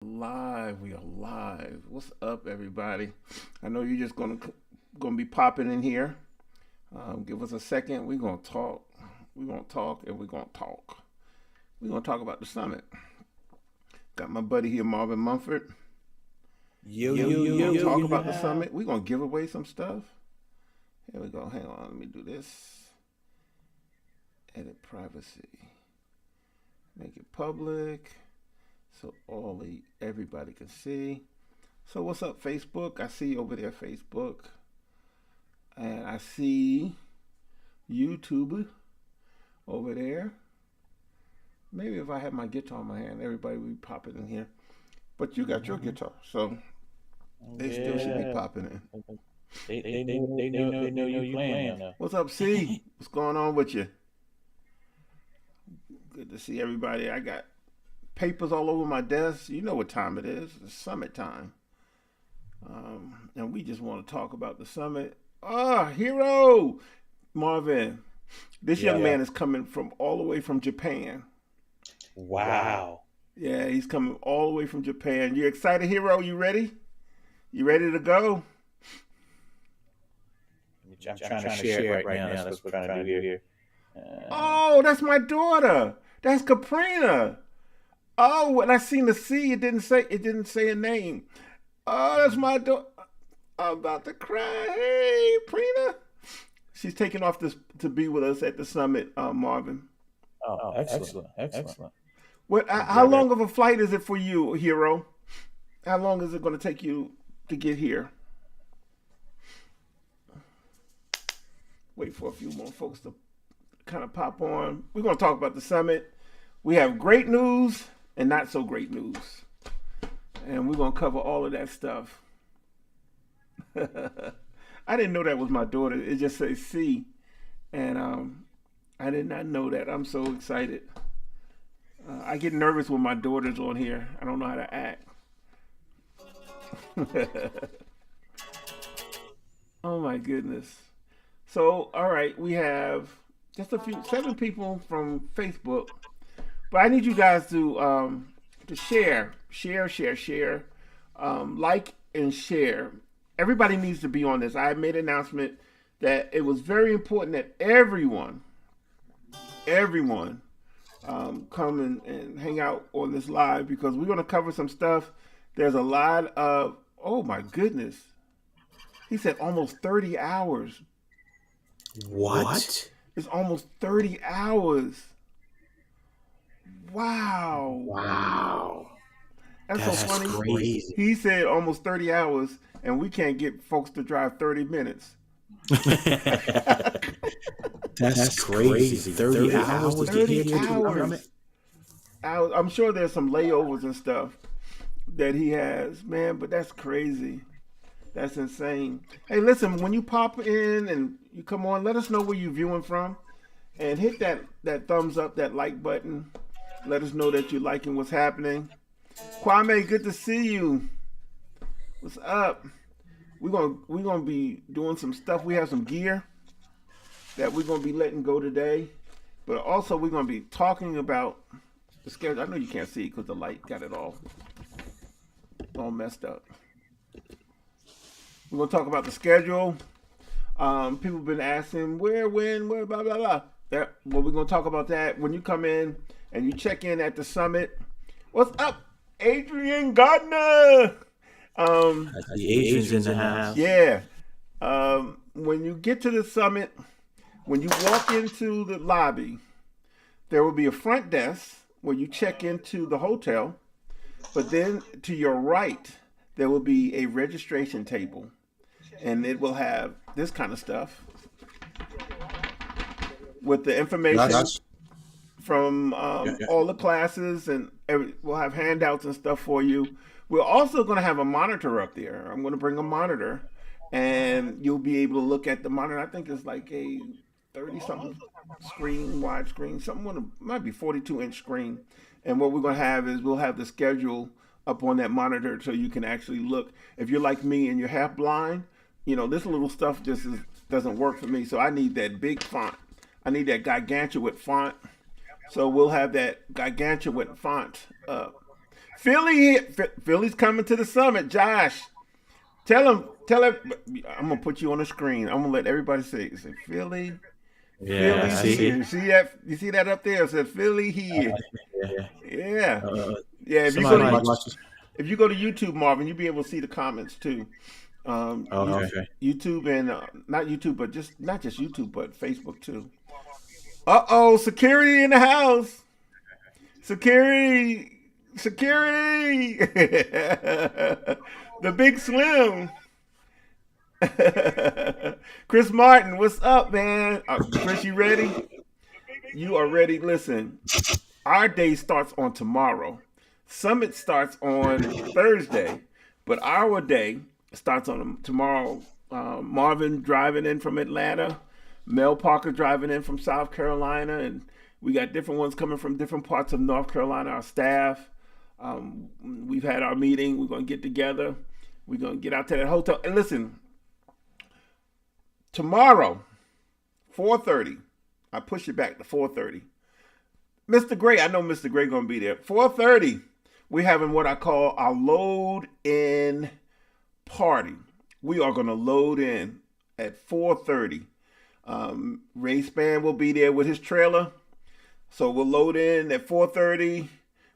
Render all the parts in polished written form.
Live, we are live. What's up, everybody? I know you're just gonna be popping in here. Give us a second. We're gonna talk. We're gonna talk, and we're gonna talk. We're gonna talk about the summit. Got my buddy here, Marvin Mumford. We're gonna talk about the summit. We're gonna give away some stuff. Here we go. Hang on. Let me do this. Edit privacy. Make it public. So everybody can see. So what's up, Facebook? I see you over there, Facebook. And I see YouTube over there. Maybe if I had my guitar in my hand, everybody would be popping in here. But you got your guitar, so they still should be popping in. They know you playing now. What's up, C? What's going on with you? Good to see everybody. I got papers all over my desk. You know what time it is. It's summit time. And we just want to talk about the summit. Hero! Marvin. This young man is coming from all the way from Japan. Wow. Yeah, he's coming all the way from Japan. You excited, Hero? You ready? You ready to go? I'm trying to share it right now. That's what I'm trying to do here. Oh, that's my daughter. That's Caprina. Oh, when I seen the C, it didn't say a name. Oh, that's my daughter. I'm about to cry. Hey, Prina. She's taking off to be with us at the summit, Marvin. Oh, excellent. How long of a flight is it for you, Hero? How long is it going to take you to get here? Wait for a few more folks to kind of pop on. We're going to talk about the summit. We have great news and not so great news. And we're going to cover all of that stuff. I didn't know that was my daughter. It just says C. And I did not know that. I'm so excited. I get nervous when my daughter's on here. I don't know how to act. Oh my goodness. So, all right, we have just 7 people from Facebook. But I need you guys to share, like and share. Everybody needs to be on this. I made an announcement that it was very important that everyone, come and hang out on this live because we're going to cover some stuff. There's a lot of, oh my goodness. He said almost 30 hours. What? It's almost 30 hours. Wow. That's so funny. Crazy. He said almost 30 hours, and we can't get folks to drive 30 minutes. That's crazy. 30 hours. 30 hours. I'm sure there's some layovers and stuff that he has, man, but that's crazy. That's insane. Hey, listen, when you pop in and you come on, let us know where you're viewing from. And hit that thumbs up, that like button. Let us know that you're liking what's happening. Kwame, good to see you. What's up? We're gonna be doing some stuff. We have some gear that we're gonna be letting go today. But also we're gonna be talking about the schedule. I know you can't see it because the light got it all messed up. We're gonna talk about the schedule. People have been asking where, when, where, blah blah blah. Well, we're gonna talk about that when you come in and you check in at the summit. What's up, Adrian Gardner? The Asians in the house. Yeah. When you get to the summit, when you walk into the lobby, there will be a front desk where you check into the hotel. But then to your right, there will be a registration table. And it will have this kind of stuff with the information from all the classes, and we'll have handouts and stuff for you. We're also going to have a monitor up there. I'm going to bring a monitor, and you'll be able to look at the monitor. I think it's like a 30-something screen, wide screen, might be 42-inch screen. And what we're going to have is we'll have the schedule up on that monitor so you can actually look. If you're like me and you're half blind, this little stuff just doesn't work for me. So I need that big font. I need that gargantuan font. So we'll have that gargantuan font up Philly's coming to the summit. Josh, tell him. I'm gonna put you on the screen. I'm gonna let everybody say Philly. Yeah, Philly here. See that? You see that up there? It said Philly here. Yeah. If you go to YouTube, Marvin, you'll be able to see the comments too. YouTube and not YouTube, but not just YouTube, but Facebook too. Security in the house. Security. The Big Slim. Chris Martin, what's up, man? Chris, you ready? You are ready. Listen, our day starts on tomorrow. Summit starts on Thursday, but our day starts on tomorrow. Marvin driving in from Atlanta, Mel Parker driving in from South Carolina, and we got different ones coming from different parts of North Carolina, our staff. We've had our meeting. We're going to get together. We're going to get out to that hotel. And listen, tomorrow, 4:30. I push it back to 4:30. Mr. Gray, I know Mr. Gray going to be there. 4:30, we're having what I call our load-in party. We are going to load in at 4:30. Ray Span will be there with his trailer. So we'll load in at 4:30.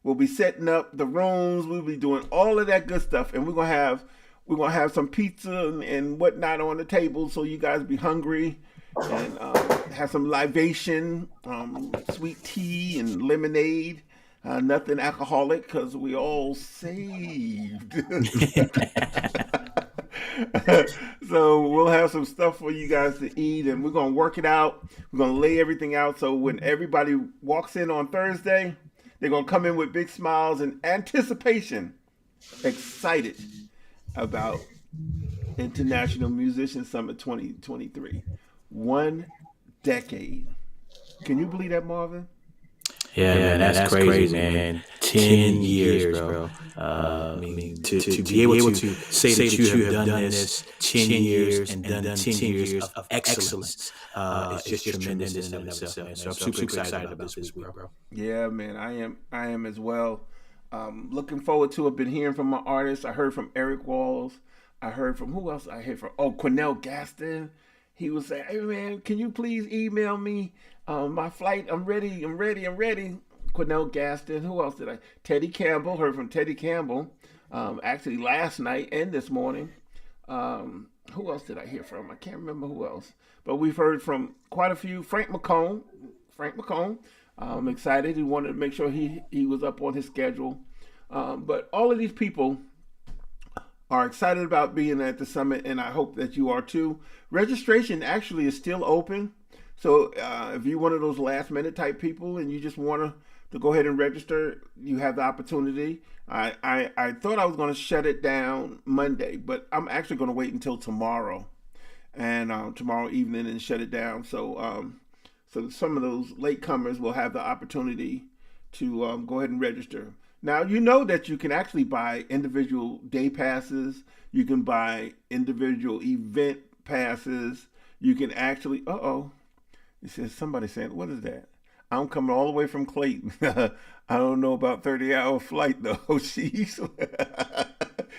We'll be setting up the rooms. We'll be doing all of that good stuff, and we're gonna have some pizza and whatnot on the table, so you guys be hungry, and have some libation, sweet tea and lemonade. Nothing alcoholic because we all saved. So we'll have some stuff for you guys to eat, and we're gonna work it out. We're gonna lay everything out so when everybody walks in on Thursday, they're going to come in with big smiles and anticipation, excited about International Musician Summit 2023. 1 decade. Can you believe that, Marvin? Yeah, man, that's crazy, man. 10 years, bro. I mean, to be able to say that you have done this 10 years and done 10 years of excellence, it's just tremendous in and of itself, man. So I'm super excited about this week, bro. Yeah, man, I am as well. Looking forward to it. Been hearing from my artists. I heard from Erick Walls. I heard from who else? I heard from Cornell Gaston. He was saying, "Hey man, can you please email me my flight? I'm ready. Cornell Gaston. Who else did I? Teddy Campbell. Heard from Teddy Campbell. Actually last night and this morning. Who else did I hear from? I can't remember who else. But we've heard from quite a few. Frank McComb. I'm excited. He wanted to make sure he was up on his schedule. But all of these people are excited about being at the summit, and I hope that you are too. Registration actually is still open. So if you're one of those last minute type people and you just want to go ahead and register, you have the opportunity. I thought I was going to shut it down Monday, but I'm actually going to wait until tomorrow and tomorrow evening and shut it down. So some of those latecomers will have the opportunity to go ahead and register. Now, you know that you can actually buy individual day passes. You can buy individual event passes. You can actually, it says somebody saying, what is that? I'm coming all the way from Clayton. I don't know about 30-hour flight though. Jeez.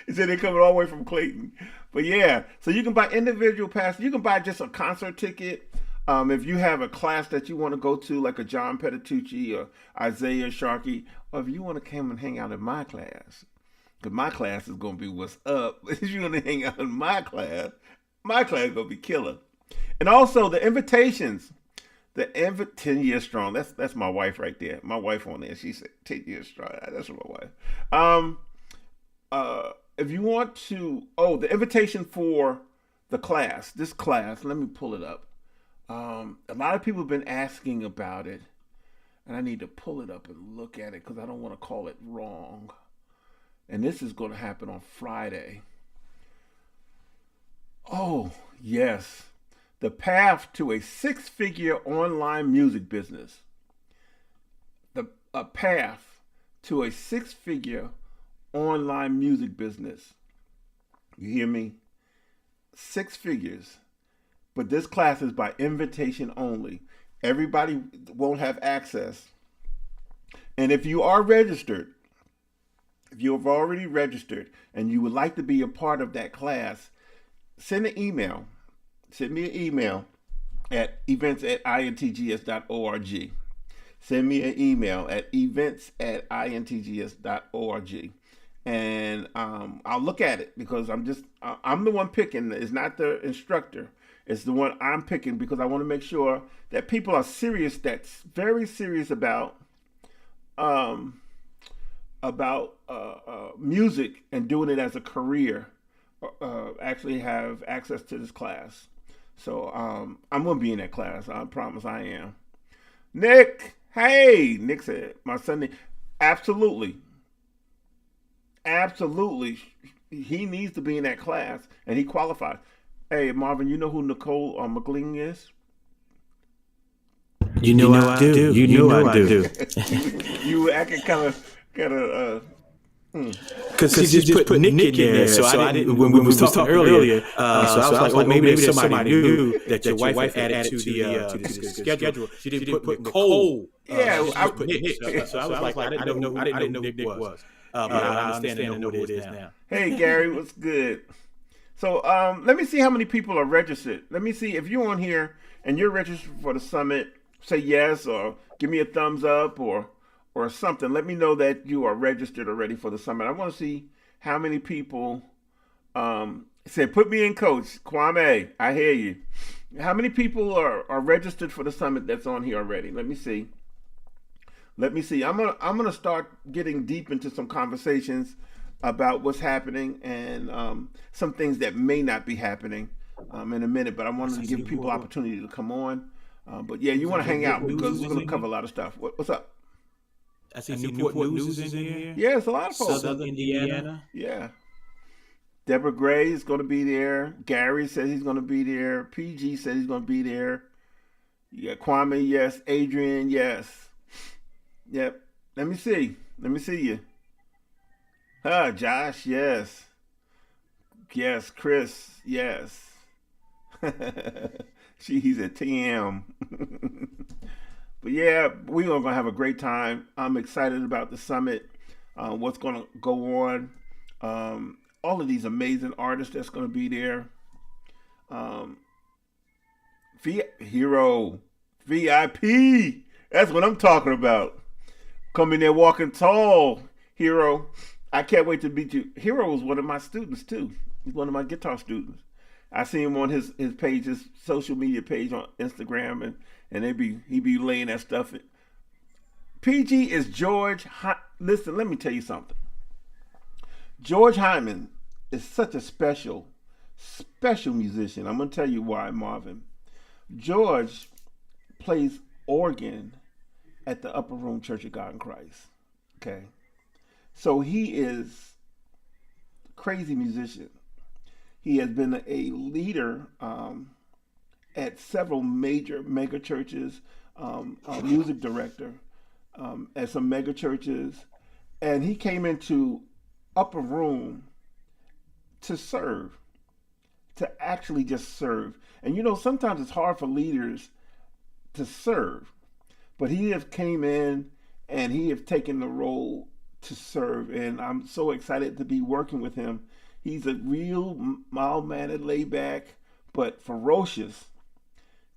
He said they're coming all the way from Clayton. But yeah, so you can buy individual passes. You can buy just a concert ticket. If you have a class that you want to go to, like a John Patitucci or Isaiah Sharkey, or if you want to come and hang out in my class, because my class is going to be what's up. If you want to hang out in my class is going to be killer. And also the invitations, 10 years strong. That's my wife right there. My wife on there. She said 10 years strong. That's my wife. If you want to, the invitation for the class, this class, let me pull it up. A lot of people have been asking about it, and I need to pull it up and look at it because I don't want to call it wrong. And this is going to happen on Friday. Oh, yes. The path to a 6-figure online music business. A path to a 6-figure online music business. You hear me? 6 figures. But this class is by invitation only. Everybody won't have access. And if you are registered, If you have already registered and you would like to be a part of that class, send an email. Send me an email at events@intgs.org. Send me an email at events@intgs.org. And I'll look at it because I'm the one picking. It's not the instructor. It's the one I'm picking because I want to make sure that people are serious, that's very serious about music and doing it as a career, actually have access to this class. So I'm going to be in that class. I promise I am. Nick, hey, Nick said, my Sunday, absolutely. Absolutely. He needs to be in that class, and he qualifies. Hey, Marvin, you know who Nicole McLean is? You know I do. You know I do. You acting kind of. Because he just put Nick in there, so I didn't. When we was talking earlier, so I was like, oh, maybe somebody knew that your wife added to the schedule. She didn't put Nicole. Yeah, I put Nick. So I was like, I didn't know who Nick was. But I understand who it is now. Hey, Gary, what's good? So let me see how many people are registered. Let me see if you're on here and you're registered for the summit. Say yes, or give me a thumbs up, or something. Let me know that you are registered already for the summit. I want to see how many people said, put me in, Coach Kwame. I hear you. How many people are registered for the summit that's on here already? Let me see. I'm gonna start getting deep into some conversations about what's happening and some things that may not be happening in a minute. But I wanted to give people opportunity to come on. But yeah, you want to hang out because we're gonna cover a lot of stuff. What's up? I see Newport News is in here. Yeah, it's a lot of folks. Southern Indiana. Yeah. Deborah Gray is going to be there. Gary says he's going to be there. PG says he's going to be there. Yeah, Kwame, yes. Adrian, yes. Yep. Let me see you. Josh, yes. Yes, Chris, yes. He's at TM. But yeah, we're going to have a great time. I'm excited about the summit, what's going to go on. All of these amazing artists that's going to be there. Hero, VIP. That's what I'm talking about. Coming there walking tall, Hero. I can't wait to meet you. Hero was one of my students too. He's one of my guitar students. I see him on his page, his social media page on Instagram, and he be laying that stuff. PG is George. Listen, let me tell you something. George Hyman is such a special musician. I'm gonna tell you why, Marvin. George plays organ at the Upper Room Church of God in Christ. Okay, so he is a crazy musician. He has been a leader at several major mega churches, a music director at some mega churches, and he came into Upper Room to serve, to actually just serve. And you know, sometimes it's hard for leaders to serve, but he has came in and he has taken the role to serve, and I'm so excited to be working with him. He's a real mild-mannered, laid-back, but ferocious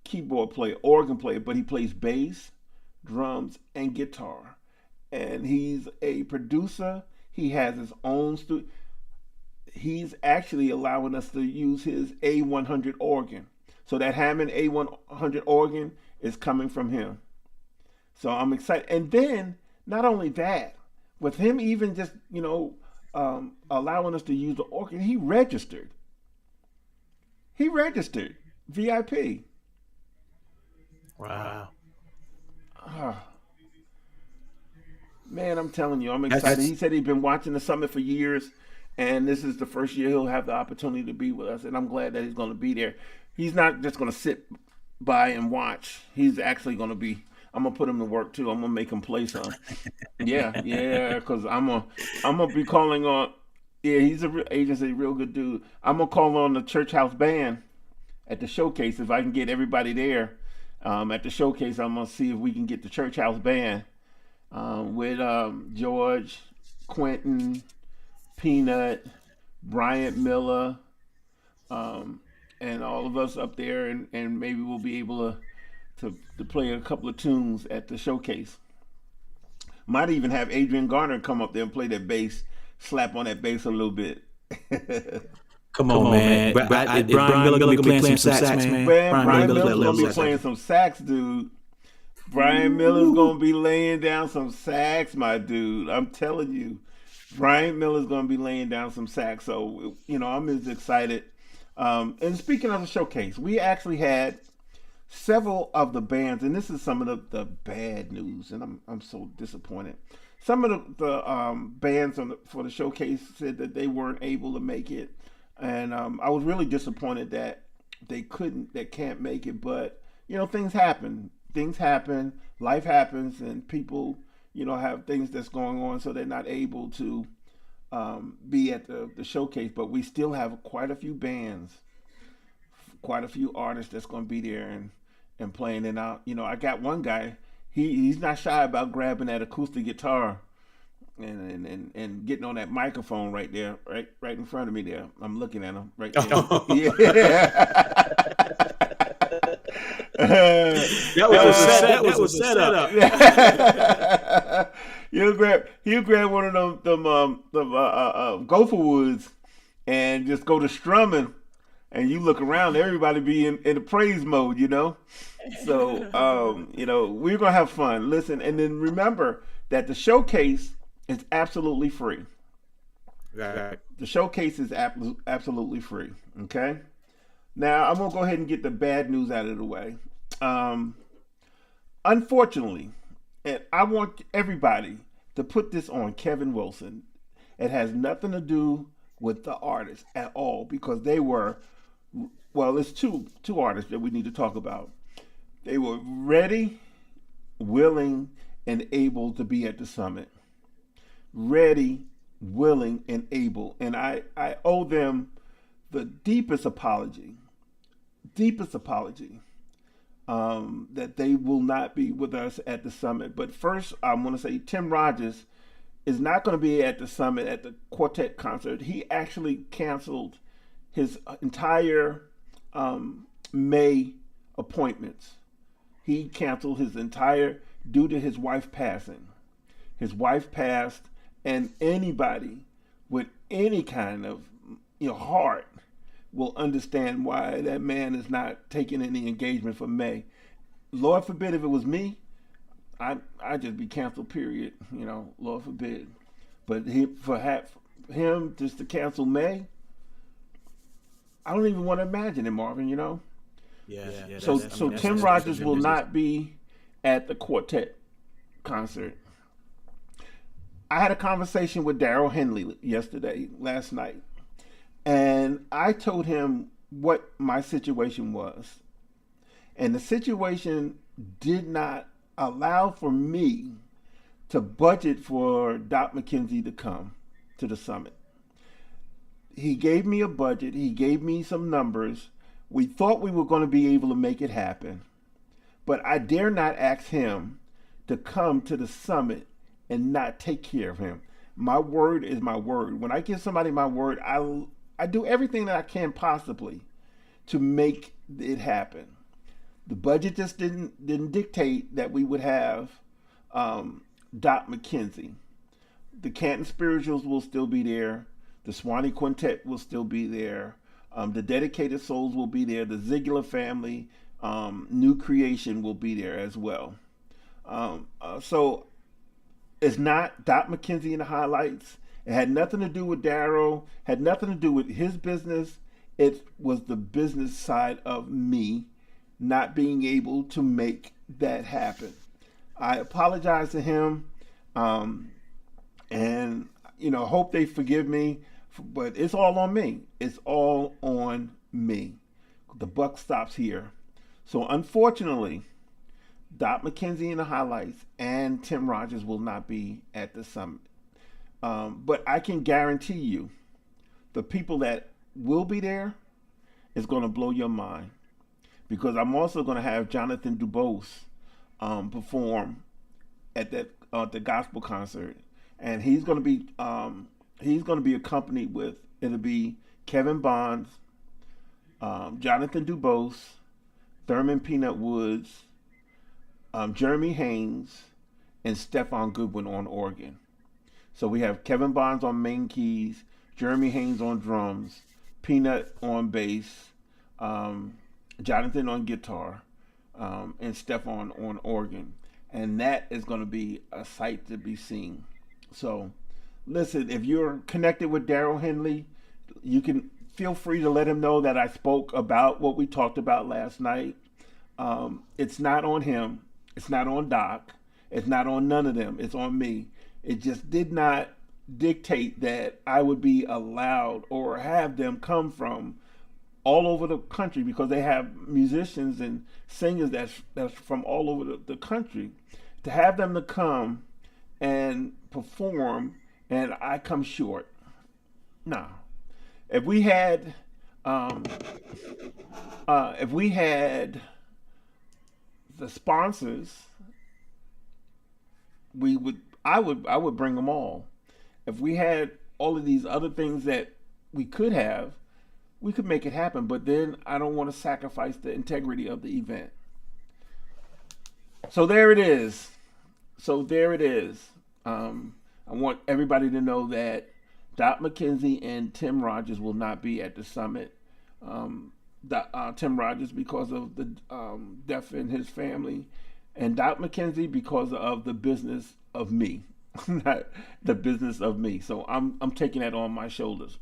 keyboard player, organ player, but he plays bass, drums, and guitar. And he's a producer. He has his own studio. He's actually allowing us to use his A100 organ. So that Hammond A100 organ is coming from him. So I'm excited. And then, not only that, with him even just, allowing us to use the organ, he registered. VIP. Wow. Man, I'm telling you, I'm excited. He said he'd been watching the summit for years, and this is the first year he'll have the opportunity to be with us, and I'm glad that he's going to be there. He's not just going to sit by and watch. He's actually going to be. I'm gonna put him to work too. I'm gonna make him play some. Yeah, because I'm gonna be calling on. Yeah, he's a real good dude. I'm gonna call on the Church House Band at the showcase if I can get everybody there. At the showcase, I'm gonna see if we can get the Church House Band with George, Quentin, Peanut, Bryant Miller, um, and all of us up there, and maybe we'll be able to play a couple of tunes at the showcase. Might even have Adrian Garner come up there and play that bass, slap on that bass a little bit. Come on, man. Is Brian Miller gonna be playing some sax, man? Brian Miller's gonna be playing some sax, dude. Brian Miller's gonna be laying down some sax, my dude. I'm telling you, Brian Miller's gonna be laying down some sax. So I'm as excited. And speaking of the showcase, we actually had several of the bands, and this is some of the bad news, and I'm so disappointed. Some of the bands for the showcase said that they weren't able to make it, and I was really disappointed that they can't make it. But things happen. Things happen. Life happens, and people have things that's going on, so they're not able to be at the showcase. But we still have quite a few bands, quite a few artists that's going to be there and playing. And I got one guy. He's not shy about grabbing that acoustic guitar and getting on that microphone right there, right in front of me there. I'm looking at him right there. Yeah. That was a setup. He'll grab one of them gopher woods and just go to strumming, and you look around, everybody be in a praise mode, So we're gonna have fun. Listen, and then remember that the showcase is absolutely free. Right. The showcase is absolutely free. Okay. Now I'm gonna go ahead and get the bad news out of the way. Unfortunately, and I want everybody to put this on Kevin Wilson. It has nothing to do with the artists at all, because they were, it's two artists that we need to talk about. They were ready, willing, and able to be at the summit. Ready, willing, and able. And I owe them the deepest apology that they will not be with us at the summit. But first, I want to say Tim Rogers is not going to be at the summit at the quartet concert. He actually canceled his entire May appointments. He canceled his entire due to his wife passing. His wife passed, and anybody with any kind of heart will understand why that man is not taking any engagement for May. Lord forbid if it was me, I'd just be canceled, period. Lord forbid. But for him just to cancel May, I don't even want to imagine it, Marvin, Yeah. So Tim Rogers will not be at the quartet concert. I had a conversation with Daryl Henley last night, and I told him what my situation was. And the situation did not allow for me to budget for Doc McKenzie to come to the summit. He gave me a budget. He gave me some numbers. We thought we were going to be able to make it happen. But I dare not ask him to come to the summit and not take care of him. My word is my word. When I give somebody my word, I do everything that I can possibly to make it happen. The budget just didn't dictate that we would have Doc McKenzie. The Canton Spirituals will still be there. The Swanee Quintet will still be there. The Dedicated Souls will be there. The Ziegler Family, New Creation will be there as well. So it's not Doc McKenzie in the highlights. It had nothing to do with Darryl, had nothing to do with his business. It was the business side of me not being able to make that happen. I apologize to him, and hope they forgive me, but it's all on me. It's all on me. The buck stops here. So unfortunately, Doc McKenzie in the highlights and Tim Rogers will not be at the summit. But I can guarantee you, the people that will be there is going to blow your mind, because I'm also going to have Jonathan Dubose perform at the gospel concert, and he's going to be accompanied with, it'll be Kevin Bonds, Jonathan Dubose, Thurman Peanut Woods, Jeremy Haynes, and Stephon Goodwin on organ. So we have Kevin Bonds on main keys, Jeremy Haynes on drums, Peanut on bass, Jonathan on guitar, and Stephon on organ. And that is going to be a sight to be seen. So listen, if you're connected with Daryl Henley, you can feel free to let him know that I spoke about what we talked about last night. It's not on him. It's not on Doc. It's not on none of them. It's on me. It just did not dictate that I would be allowed or have them come from all over the country, because they have musicians and singers that's from all over the country, to have them to come and perform and I come short. No. If we had the sponsors, I would bring them all. If we had all of these other things that we could have, we could make it happen. But then I don't want to sacrifice the integrity of the event. So there it is. I want everybody to know that Doc McKenzie and Tim Rogers will not be at the summit. Tim Rogers because of the death in his family, and Doc McKenzie because of the business of me, not the business of me. So I'm taking that on my shoulders.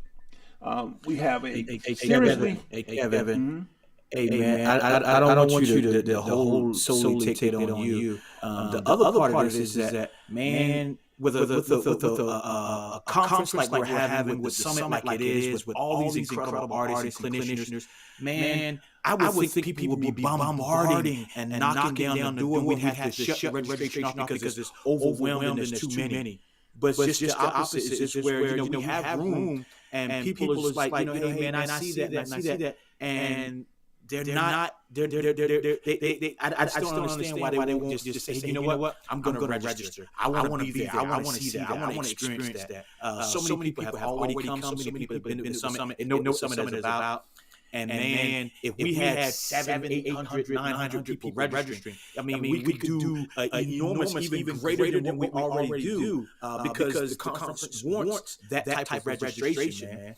We have seriously. Evan. Hey man, I don't want you to whole solely take it on you. The other part of this is that, man, with a conference like we're having, with the summit like it is, with all these incredible artists and clinicians, man, I would think people would be bombarding and knocking down the door. We'd have to shut registration off because it's overwhelmed and there's too many. But it's just the opposite. It's just where, we have room and people are just like, hey man, I see that, and they're not. I just don't understand why they won't just say, you know what, I'm going to register. I want to be there. I want to see that. I want to experience that. So many people have already come. So many people have been to the summit and know what the summit is about. And man, if we had 700, 800, 900 people registering, I mean, we could do enormous, even greater than what we already do, because the conference wants that type of registration, man.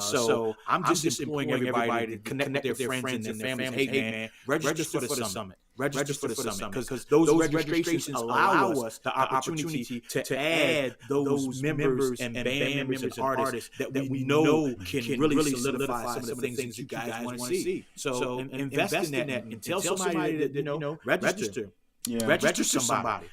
So I'm just imploring everybody to connect with their friends and their families. Hey man, register for the summit. Register for the summit, because those registrations allow us the opportunity to add those members and band members and artists that we know can really solidify some of the things that you guys want to see. So invest in that and tell somebody that register. Yeah. Register somebody.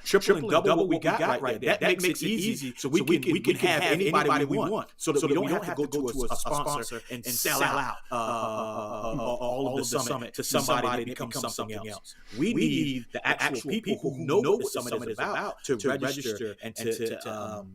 Triple and double what we got right there. That makes it easy, so we can have anybody we want, so that we don't have to go to a sponsor and sell out all of the summit to somebody that becomes something else. We need the actual people who know what the summit is about to register and to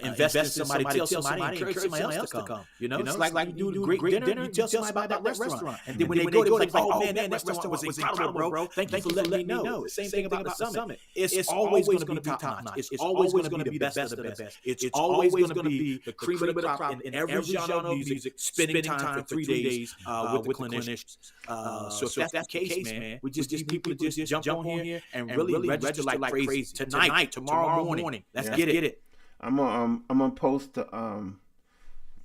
invest in somebody, tell somebody, encourage somebody else to come. It's like you do a great dinner, you tell somebody about that restaurant. And then when they go, they're like, oh man, that restaurant was incredible, bro. Thank you for letting me know. The same thing about the summit. It's always going to be top notch. It's always going to be the best of the best. It's always going to be the cream of the crop in every genre of music, spending time for 3 days with the clinicians. So if that's the case, man, we just need people to just jump on here and really register like crazy. Tonight, tomorrow morning. Let's get it. I'm gonna post the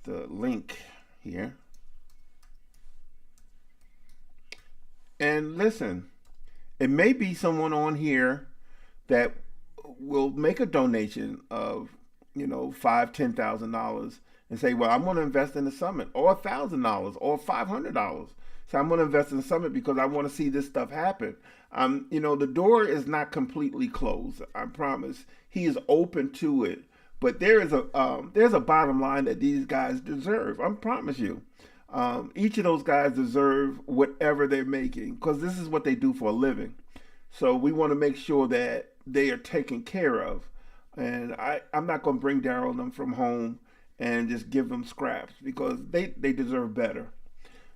link here. And listen, it may be someone on here that will make a donation of $5,000-$10,000 and say, well, I'm going to invest in the summit, or $1,000 or $500. So I'm going to invest in the summit because I want to see this stuff happen. The door is not completely closed. I promise. He is open to it. But there's a bottom line that these guys deserve. I promise you. Each of those guys deserve whatever they're making, because this is what they do for a living. So we want to make sure that they are taken care of. And I'm not going to bring Daryl and them from home and just give them scraps, because they deserve better.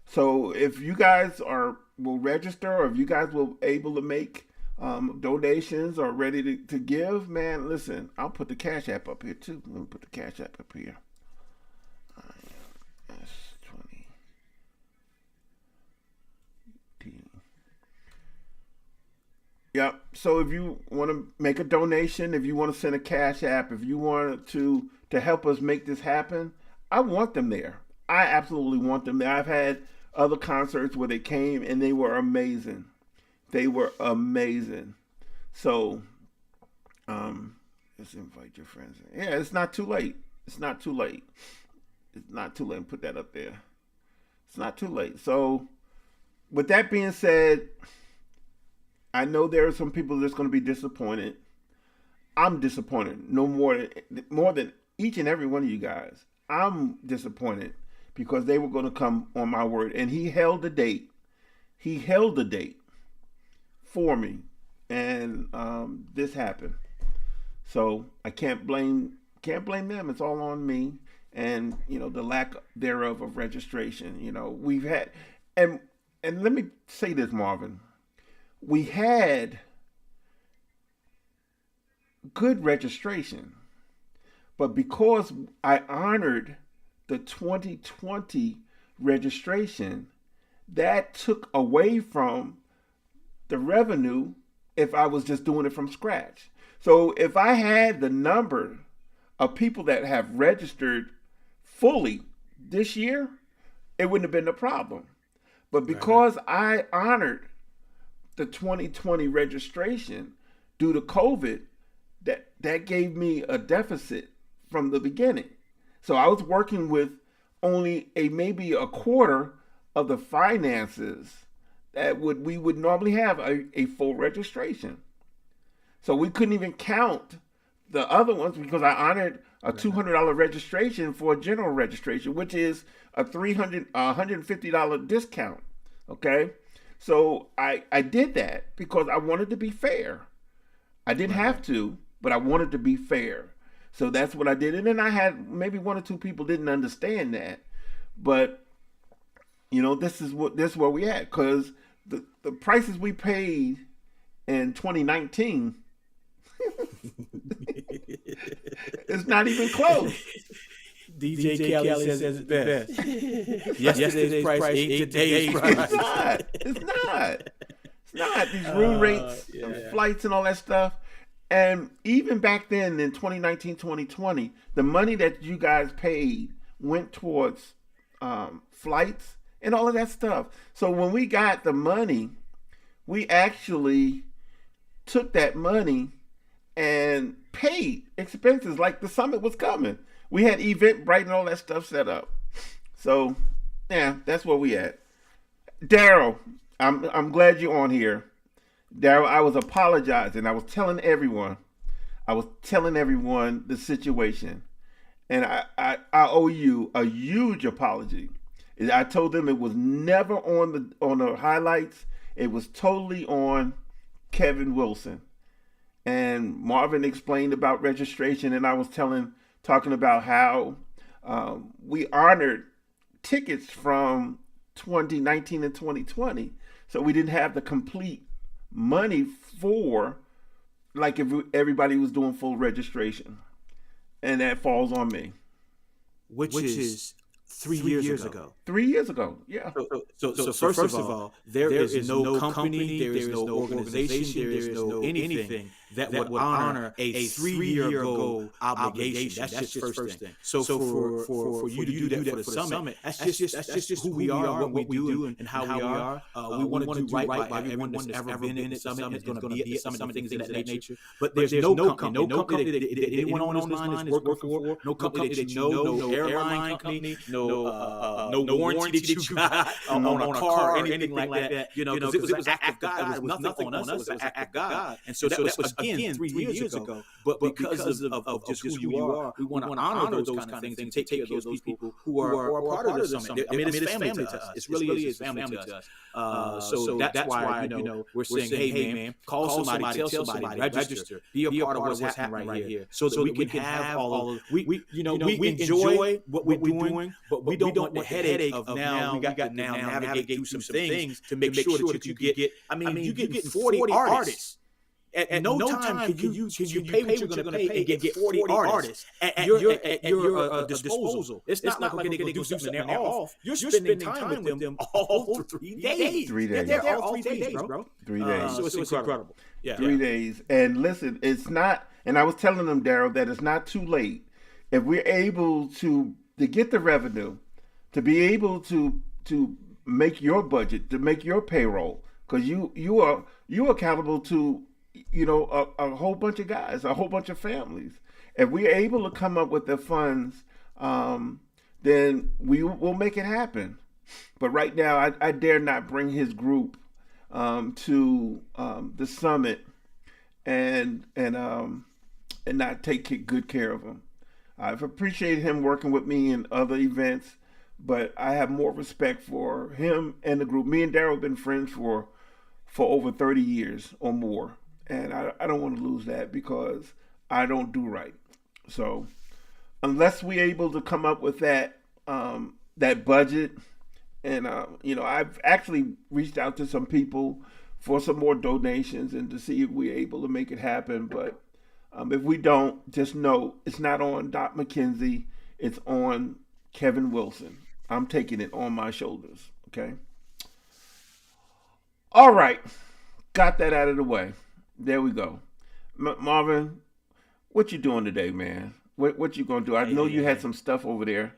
So if you guys will register, or if you guys will able to make donations are ready to give, man, listen, I'll put the Cash App up here too. Let me put the Cash App up here. S20. Yep. So if you want to make a donation, if you want to send a Cash App, if you want to help us make this happen, I want them there. I absolutely want them there. I've had other concerts where they came and they were amazing. They were amazing. So, let's invite your friends in. Yeah, it's not too late. It's not too late. It's not too late. Put that up there. It's not too late. So, with that being said, I know there are some people that's going to be disappointed. I'm disappointed. No more than each and every one of you guys. I'm disappointed because they were going to come on my word, and he held the date. He held the date for me, and this happened. So I can't blame them. It's all on me, and the lack thereof of registration. We've had, and let me say this, Marvin. We had good registration, but because I honored the 2020 registration, that took away from the revenue if I was just doing it from scratch. So if I had the number of people that have registered fully this year, it wouldn't have been a problem. But because I honored the 2020 registration due to COVID, that gave me a deficit from the beginning. So I was working with only maybe a quarter of the finances that we would normally have a full registration. So we couldn't even count the other ones because I honored a $200 registration for a general registration, which is a $150 discount. Okay. So I did that because I wanted to be fair. I didn't have to, but I wanted to be fair. So that's what I did. And then I had maybe one or two people didn't understand that. But, this is where we at. Because the prices we paid in 2019, it's not even close. DJ Kelly says it best. Yesterday's price ain't today's price. It's not. These room rates and flights and all that stuff. And even back then in 2019, 2020, the money that you guys paid went towards flights and all of that stuff. So when we got the money, we actually took that money and paid expenses like the summit was coming. We had Eventbrite and all that stuff set up. So, yeah, that's where we at. Daryl, I'm glad you're on here. Daryl, I was apologizing. I was telling everyone the situation. And I owe you a huge apology. I told them it was never on the highlights. It was totally on Kevin Wilson. And Marvin explained about registration, and I was talking about how we honored tickets from 2019 and 2020. So we didn't have the complete money for, like, if everybody was doing full registration. And that falls on me. Which is 3 years ago. 3 years ago, yeah. So first of all, there is no company, there is no organization, there is no anything that would honor a 3-year ago obligation. That's just first thing. So for you to do that for the summit, that's just who we are, what we do, and how we are. We want to do right by everyone that's ever been in the summit, is going to be at the summit, and things of that nature. But there's no company that anyone on this line is working for, no company that no airline company, no warranty that you got on a car or anything like that, because it was an act of God. It was nothing on us. It was an act of God. And so that was, again, 3 years ago. But because of just who you are, we want to honor those kind of things and take care of those people who are part of the summit. I mean, it's family to us. It really is family to us. So that's why, we're saying, hey, man, call somebody, tell somebody, register, be a part of what's happening right here, so that we can have all of, we enjoy what we're doing, but we don't want the headache of now we got to navigate through some things to make sure that you get. I mean, you're getting 40 artists At no time can you pay what you're going to pay and get 40 artists at your disposal. It's not like okay, they go do something and they're off. You're spending time with them all 3 days. 3 days. They're there all 3 days, bro. 3 days. So it's incredible. Yeah. 3 days. And listen, it's not, and I was telling them, Daryl, that it's not too late. If we're able to get the revenue, to be able to make your budget, to make your payroll, because you are accountable to, a whole bunch of guys, a whole bunch of families. If we're able to come up with the funds, then we'll make it happen. But right now, I dare not bring his group to the summit and not take good care of him. I've appreciated him working with me in other events, but I have more respect for him and the group. Me and Daryl have been friends for over 30 years or more. And I don't want to lose that because I don't do right. So unless we're able to come up with that budget, and I've actually reached out to some people for some more donations and to see if we're able to make it happen. But if we don't, just know it's not on Doc McKenzie, it's on Kevin Wilson. I'm taking it on my shoulders. Okay. All right, got that out of the way. There we go. Marvin, what you doing today, man? What you gonna do? I know you had some stuff over there.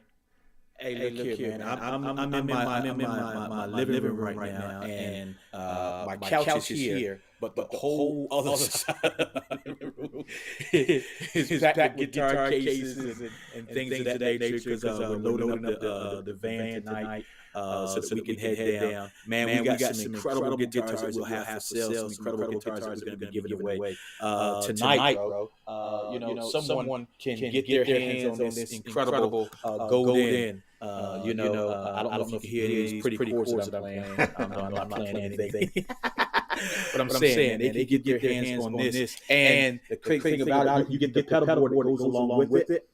Hey, look here, man. I'm in my living room right now, and my couch is here, but the whole other side of the living room is packed with guitar cases and things of that nature because we're loading up the van tonight. So that we can head down. Man, we got some incredible guitars that we'll have for sale. Some incredible guitars that we're going to be giving away tonight, bro. Someone can get their hands on this incredible golden. I don't know if you can hear these pretty chords that I'm playing. I'm not playing anything. But I'm saying they can get their hands on this. And the crazy thing about it, you get the pedal board that goes along with it.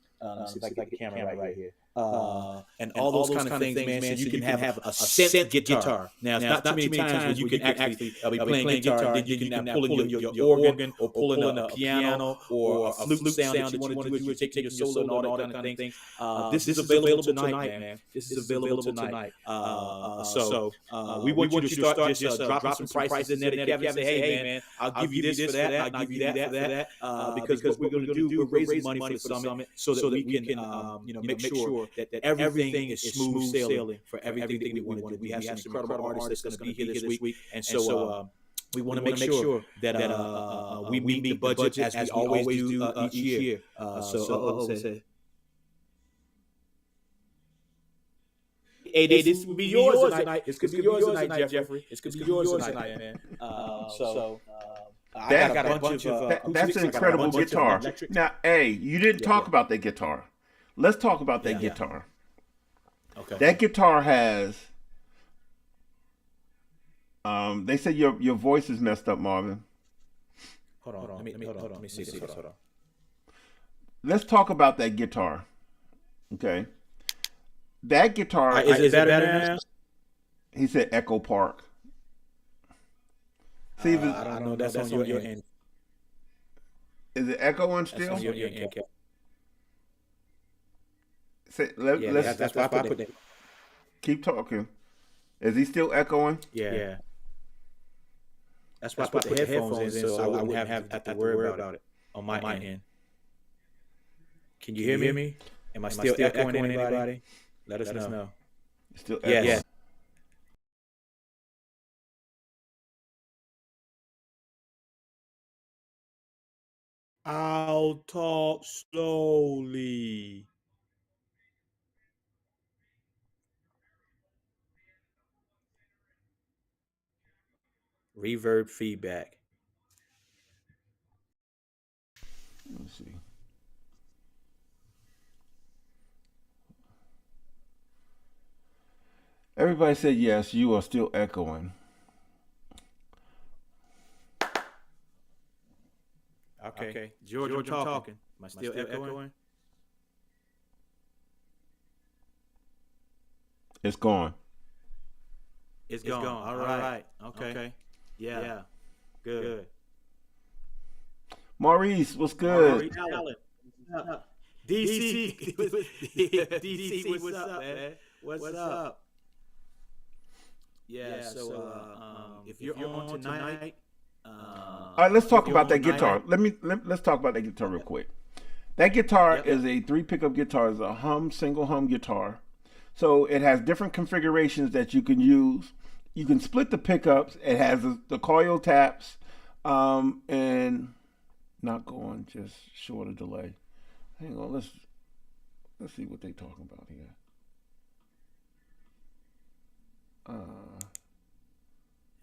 See if I can get the camera right here. And all those kind of things, man, so you can have a synth guitar. Now, it's not too many times where you can actually be playing guitar, then you can pull in your organ or pull in a piano or a flute sound that you want to do, taking your solo and all that kind of thing. This is available tonight, man. This is available tonight. So we want you to start just dropping some prices in there to Kevin and say, hey, man, I'll give you this for that, I'll give you that for that, because what we're going to do, we're raising money for the summit so that we can make sure that everything is smooth sailing for everything that we want to do. We have some incredible artists that's going to be here this week, and so we want to make sure that we meet the budget as we always do each year. Hey, this could be yours tonight. This could be yours tonight, Jeffrey. This could be yours tonight, man. I got a bunch of that's an incredible guitar. Now, hey, you didn't talk about that guitar. Let's talk about that guitar. Okay. That guitar has. They said your voice is messed up, Marvin. Hold on. Let me see this. Hold on. Let's talk about that guitar. Okay. That guitar is it better now? He said Echo Park. See, I don't know. That's on your end. Is it echoing still? That's on your end. That's why I put it. Keep talking. Is he still echoing? Yeah. That's why I put the headphones in, so I wouldn't have to worry about it on my end. Can you hear me? Am I still echoing anybody? Let us know. Still echoing? Yeah. I'll talk slowly. Reverb feedback. Let's see. Everybody said yes. You are still echoing. Okay. George, I'm talking. Am I still echoing? It's gone. It's gone. All right. Okay. Yeah. Good. Maurice, what's good? Maurice Allen. DC, DC, what's up, man? What's up? Yeah. So, if you're on tonight, All right, let's talk about that guitar. Let's talk about that guitar real quick. That guitar is a 3 pickup guitar. It's a single hum guitar. So it has different configurations that you can use. You can split the pickups. It has the coil taps, and not going just short of delay. Hang on, let's see what they talking about here. Am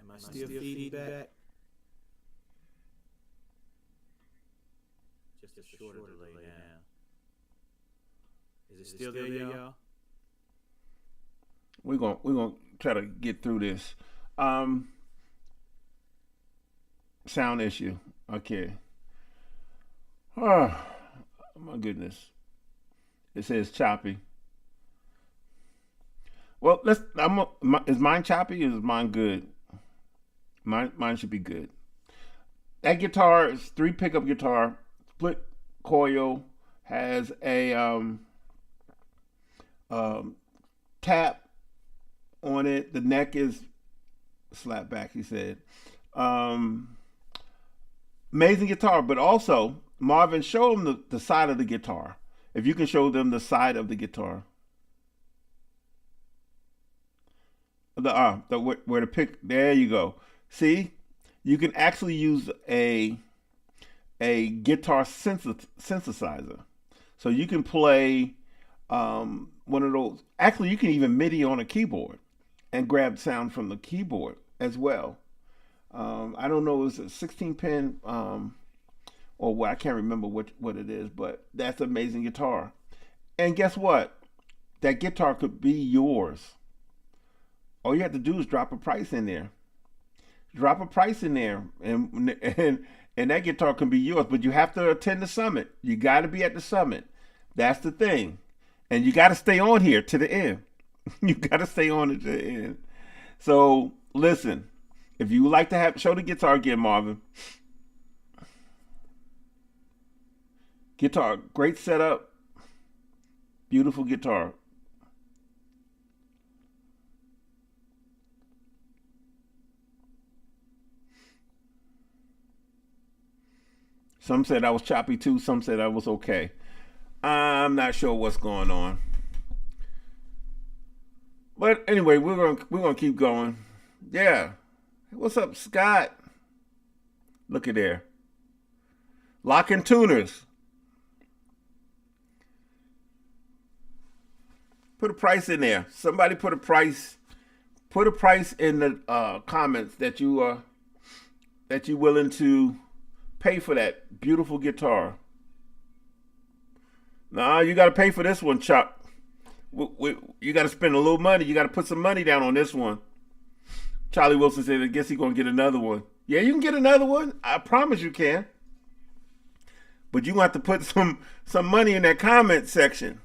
I still feeding back? Just a shorter delay now. Is it still there, y'all? We're gonna try to get through this. Sound issue. Okay. Oh my goodness. It says choppy. Well, is mine choppy or is mine good? Mine should be good. That guitar is 3 pickup guitar, split coil, has a tap on it. The neck is slap back, he said. Amazing guitar, but also Marvin, show them the side of the guitar. If you can show them the side of the guitar. Where the pick, there you go. See, you can actually use a guitar synthesizer. So you can play one of those. Actually, you can even MIDI on a keyboard and grab sound from the keyboard as well. I don't know, it's a 16 pin or what, I can't remember what it is, but that's an amazing guitar. And guess what? That guitar could be yours. All you have to do is drop a price in there. Drop a price in there, and that guitar can be yours. But you have to attend the summit. You got to be at the summit. That's the thing. And you got to stay on here to the end. You got to stay on it to the end. So listen, if you would like to show the guitar again, Marvin. Guitar, great setup, beautiful guitar. Some said I was choppy too. Some said I was okay. I'm not sure what's going on. But anyway, we're gonna keep going. Yeah. What's up, Scott? Look at there. Locking tuners. Put a price in there. Somebody put a price. Put a price in the comments that you're willing to pay for that beautiful guitar. Nah, you got to pay for this one, Chuck. You got to spend a little money. You got to put some money down on this one. Charlie Wilson said, I guess he's going to get another one. Yeah, you can get another one. I promise you can. But you're going to have to put some money in that comment section.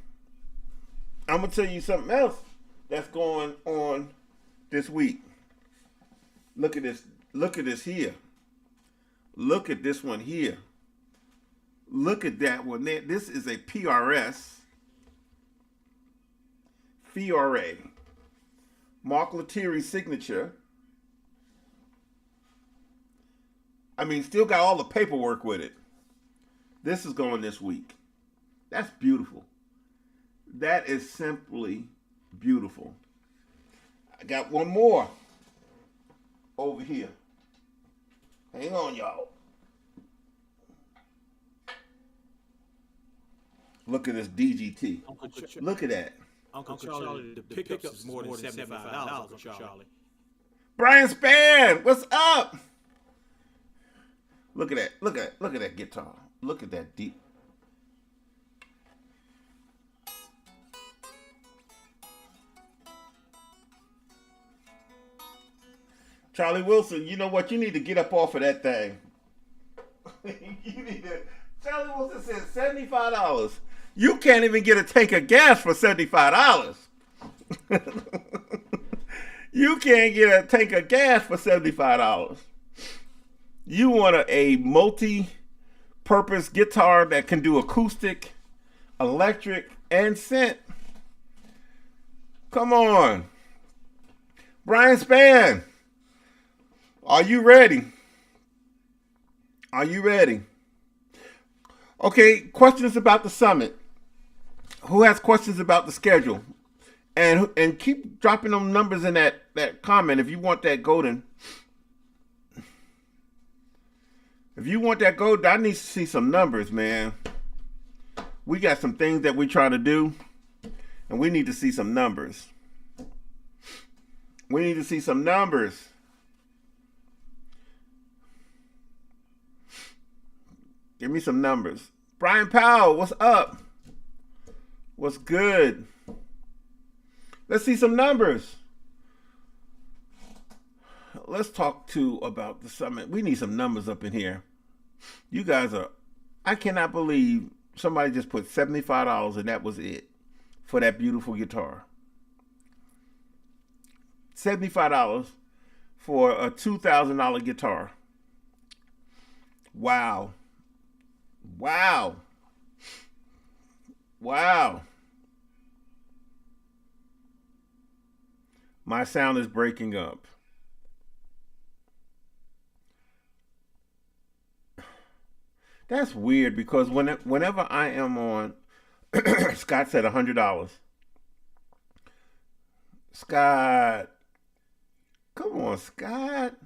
I'm going to tell you something else that's going on this week. Look at this. Look at this here. Look at this one here. Look at that one there. This is a PRS. FIORA. Mark Lettieri's signature. I mean, still got all the paperwork with it. This is going this week. That's beautiful. That is simply beautiful. I got one more over here. Hang on, y'all. Look at this DGT. Look at that. Uncle Charlie, the pickups is more than $75, Uncle Charlie. Brian Spann, what's up? Look at that. Look at that guitar. Look at that deep. Charlie Wilson, you know what? You need to get up off of that thing. You need to. Charlie Wilson said $75. You can't even get a tank of gas for $75. You can't get a tank of gas for $75. You want a multi purpose guitar that can do acoustic, electric, and synth. Come on. Brian Spann, are you ready? Are you ready? Okay, questions about the summit. Who has questions about the schedule? And keep dropping them numbers in that comment if you want that golden. If you want that gold, I need to see some numbers, man. We got some things that we're trying to do, and we need to see some numbers. We need to see some numbers. Give me some numbers. Brian Powell, what's up? What's good? Let's see some numbers. Let's talk about the summit. We need some numbers up in here. You guys I cannot believe somebody just put $75 and that was it for that beautiful guitar. $75 for a $2,000 guitar. Wow. Wow. Wow. My sound is breaking up. That's weird because whenever I am on, Scott said $100. Scott, come on, Scott.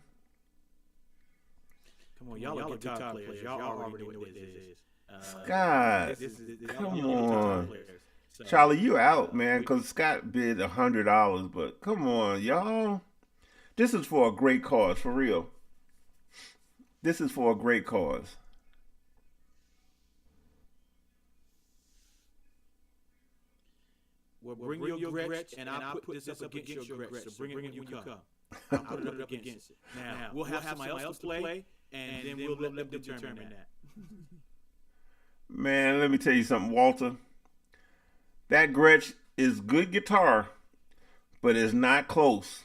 Come on, y'all are guitar players. Y'all already know what this is. Scott, come on. So, Charlie, you out, man, because Scott bid $100, but come on, y'all. This is for a great cause, for real. This is for a great cause. Well, bring your Gretsch, and I'll put this up against your Gretsch, so bring it when you come. I'll put it up against it. Now, we'll have somebody else to play, and then we'll let them determine that. Man, let me tell you something, Walter. That Gretsch is good guitar, but it's not close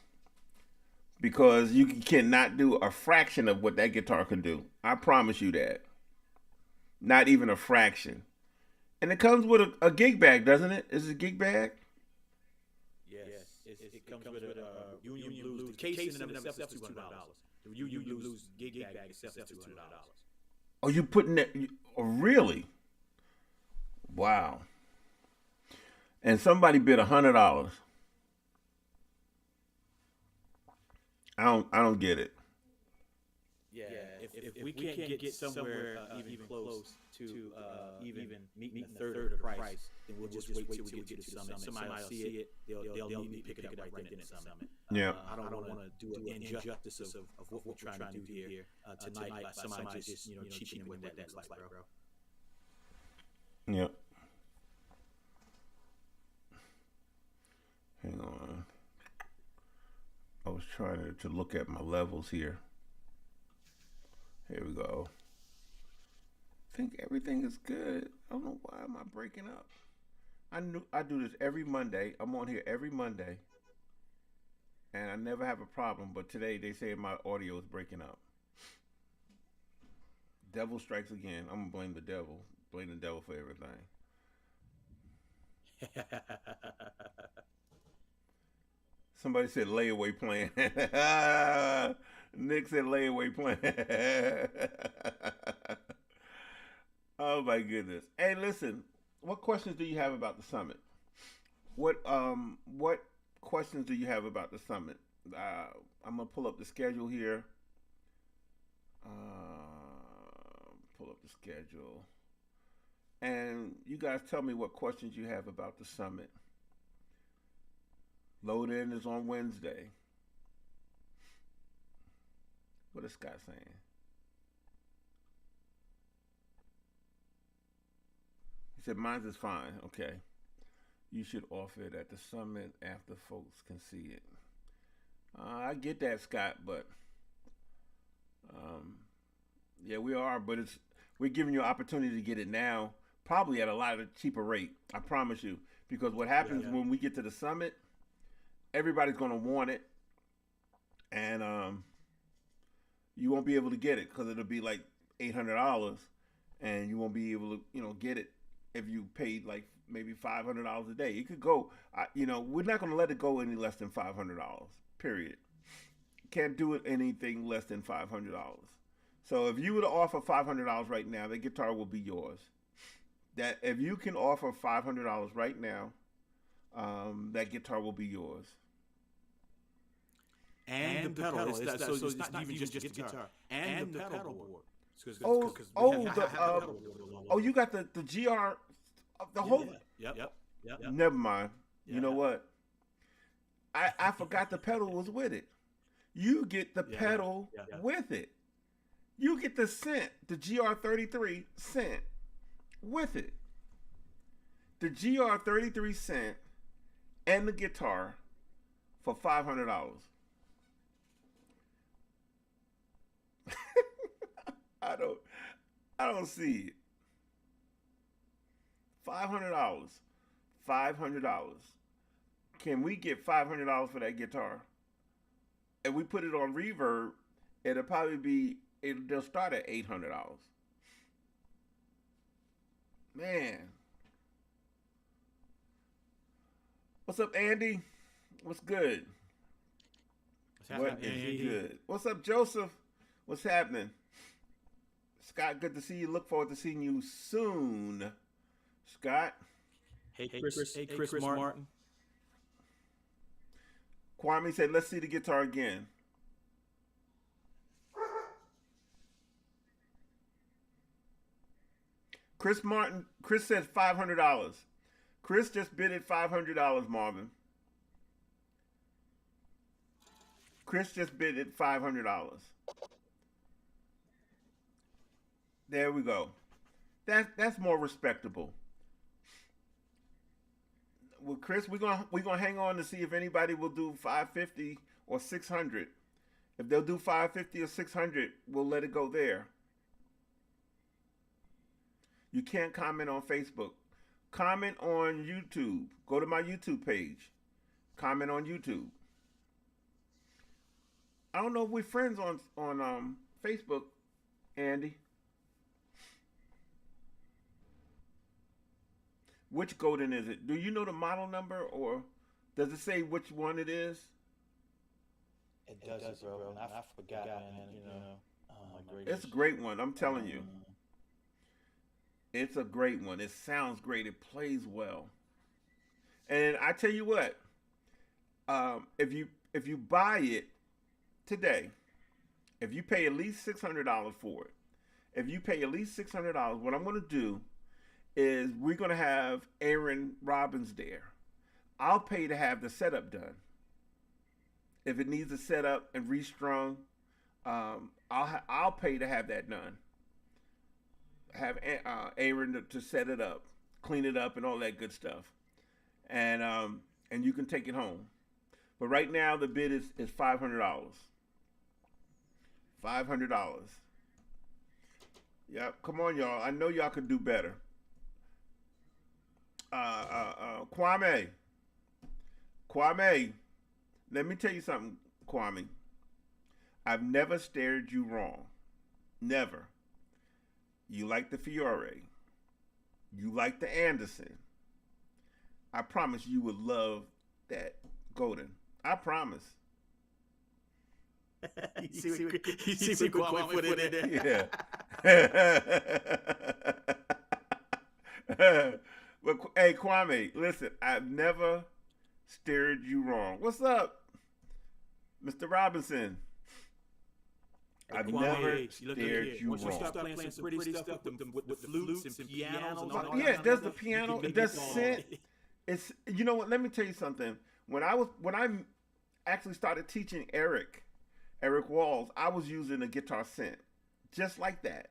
because you cannot do a fraction of what that guitar can do. I promise you that. Not even a fraction. And it comes with a gig bag, doesn't it? Is it a gig bag? Yes. It comes with a Union Blues. The case in itself is $200. The Union Blues gig bag itself is $200. Oh, you putting that? Oh, really? Wow. And somebody bid $100. I don't get it. Yeah, if we can't get somewhere even close to even meeting a third of the price, then we'll just wait till we get to the summit. Somebody will see it. They'll need to pick it up right then at the summit. Yeah. I don't want to do an injustice of what we're trying to do here tonight by somebody just cheapening what that looks like, bro. Yep. Hang on. I was trying to look at my levels here. Here we go. I think everything is good. I don't know why am I breaking up. I do this every Monday. I'm on here every Monday. And I never have a problem. But today they say my audio is breaking up. Devil strikes again. I'm going to blame the devil. Blame the devil for everything. Somebody said layaway plan. Nick said layaway plan. Oh my goodness. Hey, listen. What questions do you have about the summit? What questions do you have about the summit? I'm gonna pull up the schedule here. Pull up the schedule. And you guys tell me what questions you have about the summit. Load in is on Wednesday. What is Scott saying? He said, mine's is fine. Okay. You should offer it at the summit after folks can see it. I get that, Scott, but yeah, we are, but we're giving you an opportunity to get it now, probably at a lot of cheaper rate. I promise you, because what happens when we get to the summit, everybody's going to want it, and you won't be able to get it because it'll be like $800, and you won't be able to get it if you paid like maybe $500 a day. It could go. We're not going to let it go any less than $500. Period. Can't do it anything less than $500. So if you were to offer $500 right now, the guitar will be yours. That if you can offer $500 right now, that guitar will be yours. And the pedal. So it's not even just the guitar. And the pedal board. You got the GR, the whole. Yep. Never mind. You know what? I forgot the pedal was with it. You get the pedal with it. You get the synth, the GR33 synth with it. The GR33 synth and the guitar for $500. I don't see it. $500. $500. Can we get $500 for that guitar? And we put it on reverb, they'll start at $800. Man. What's up, Andy? What's good? What is good? What's up, Joseph? What's happening? Scott, good to see you. Look forward to seeing you soon. Scott. Hey, Chris Martin. Kwame said, let's see the guitar again. Chris said $500. Chris just bid at $500, Marvin. Chris just bid at $500. There we go. That's more respectable. Well, Chris, we're gonna hang on to see if anybody will do $550 or $600. If they'll do $550 or $600, we'll let it go there. You can't comment on Facebook. Comment on YouTube. Go to my YouTube page. Comment on YouTube. I don't know if we're friends on Facebook, Andy. Which Golden is it? Do you know the model number, or does it say which one it is? It does, bro. And I forgot, man. Oh my goodness. It's a great one. I'm telling you. It's a great one. It sounds great. It plays well. And I tell you what, if you buy it today, if you pay at least $600 for it, what I'm going to do is we're going to have Aaron Robbins there. I'll pay to have the setup done. If it needs a setup and restrung, I'll pay to have that done. Have Aaron to set it up, clean it up, and all that good stuff, and you can take it home. But right now the bid is $500. $500. Yep, come on, y'all. I know y'all could do better. Kwame, let me tell you something, Kwame. I've never steered you wrong. Never. You like the Fiore. You like the Anderson. I promise you would love that Golden. I promise. you see what Kwame put in there? Yeah. But hey, Kwame, listen, I've never steered you wrong. What's up, Mr. Robinson? I've never steered you wrong. Once you start playing some pretty stuff with the flutes and pianos and all that. Yeah, it does the piano. It does synth. It's, you know what? Let me tell you something. When I actually started teaching Erick Walls, I was using a guitar synth, just like that,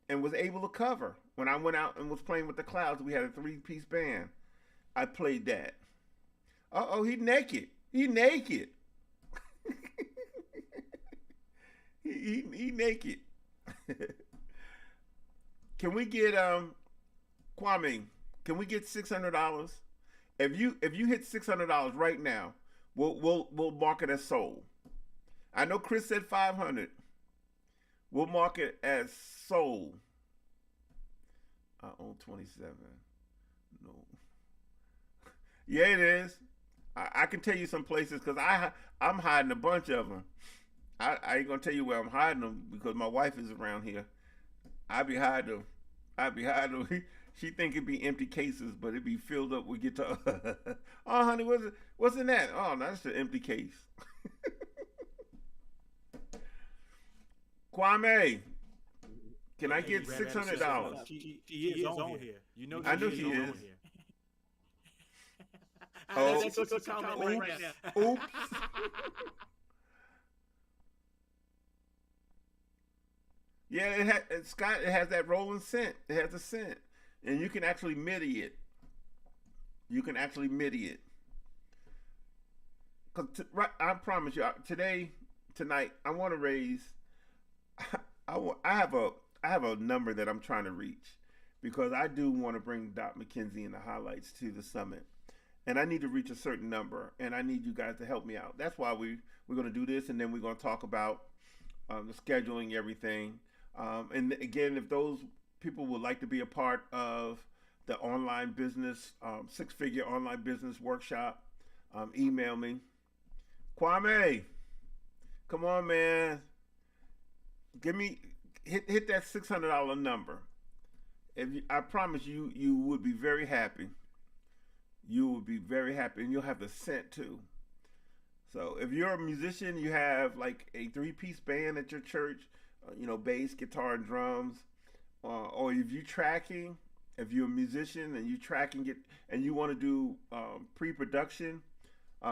and was able to cover. When I went out and was playing with the Clouds, we had a 3-piece band. I played that. He naked. He naked. he naked. Can we get Kwame? Can we get $600? If you hit $600 right now, we'll mark it as sold. I know Chris said $500. We'll mark it as sold. I own 27. No. Yeah, it is. I can tell you some places because I'm hiding a bunch of them. I ain't gonna tell you where I'm hiding them because my wife is around here. I be hiding them. I be hiding them. She think it'd be empty cases, but it'd be filled up with guitar. Oh, honey, what's in that? Oh, no, that's an empty case. Kwame, can I get $600? She is on here. You know, I know she is. On here. Oh, That's what's comment right now. Oops. Yeah, Scott. It has that rolling cent. It has a cent, and you can actually MIDI it. You can actually MIDI it. I promise you, tonight, I want to raise. I have a number that I'm trying to reach because I do want to bring Doc McKenzie and the highlights to the summit. And I need to reach a certain number, and I need you guys to help me out. That's why we're going to do this, and then we're going to talk about the scheduling, everything. And again, if those people would like to be a part of the online business, six-figure online business workshop, email me. Kwame, come on, man. Hit that $600 number. I promise you would be very happy. You will be very happy, and you'll have the cent too. So if you're a musician, you have like a 3-piece band at your church, bass, guitar, and drums, or if you're tracking, if you're a musician and you tracking it, and you want to do pre-production,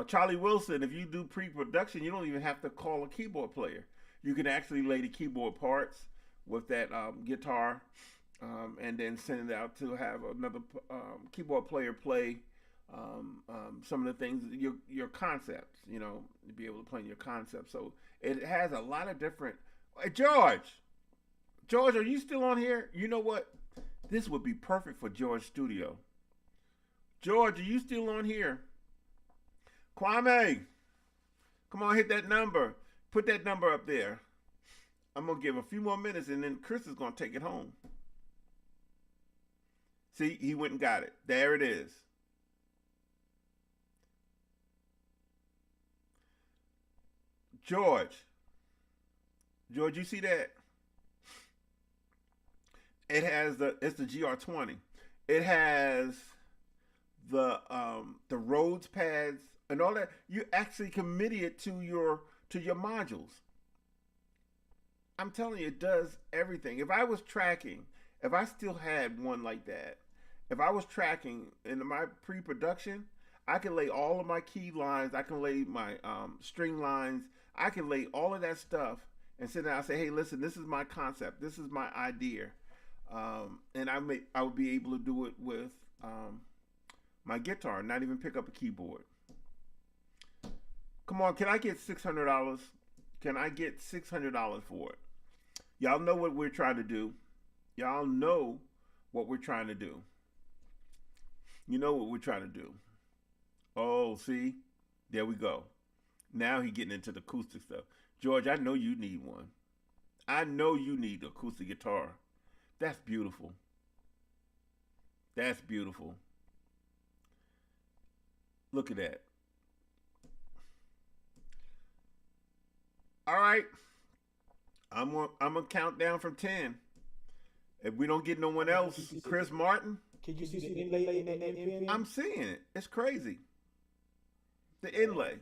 Charlie Wilson, if you do pre-production, you don't even have to call a keyboard player. You can actually lay the keyboard parts with that guitar, and then send it out to have another keyboard player play some of the things, your concepts, to be able to play your concepts. So it has a lot of different. Hey, George, are you still on here? You know what? This would be perfect for George's studio. George, are you still on here? Kwame, come on, hit that number. Put that number up there. I'm gonna give a few more minutes, and then Chris is gonna take it home. See, he went and got it. There it is. George, you see that? It's the GR20. It has the Rhodes pads and all that. You actually can MIDI it to your modules. I'm telling you, it does everything. If I still had one like that, if I was tracking in my pre-production, I can lay all of my key lines. I can lay my string lines. I can lay all of that stuff and sit down and say, hey, listen, this is my concept. This is my idea. And I would be able to do it with my guitar and not even pick up a keyboard. Come on, can I get $600? Can I get $600 for it? Y'all know what we're trying to do. Y'all know what we're trying to do. You know what we're trying to do. Oh, see? There we go. Now he's getting into the acoustic stuff. George, I know you need one. I know you need acoustic guitar. That's beautiful. That's beautiful. Look at that. All right. I'm gonna count down from 10. If we don't get no one else, Chris Martin. Can you see the inlay in that? I'm seeing it. It's crazy. The inlay.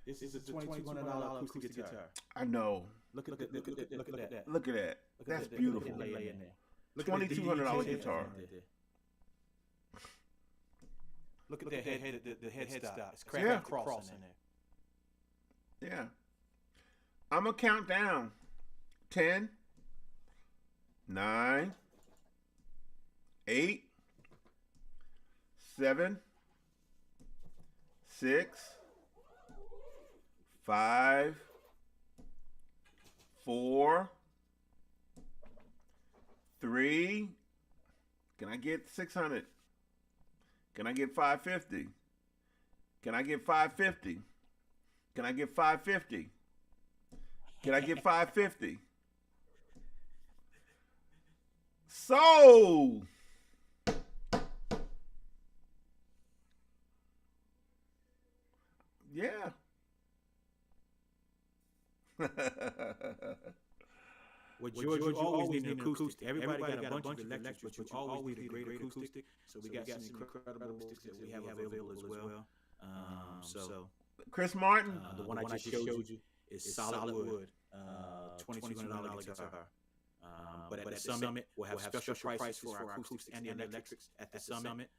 This is a $2,200 acoustic guitar. I know. Look at that. Look at that. That's beautiful. $2,200 guitar. Look at the headstock. It's cracked across in there. Yeah. I'm gonna count down. 10, 9, 8, 7, 6, 5, 4, 3. Can I get 600? Can I get 550? Can I get 550? Can I get 550? Can I get 550? So, yeah. Well, George, you always need an acoustic. Everybody got a bunch of electrics, but you always need a great acoustic. So we got some incredible acoustics that we have available as well. So Chris Martin, the one I just showed you is solid wood, $2,200 guitar. But at the summit, we'll have special prices for our acoustics and the electrics at the summit.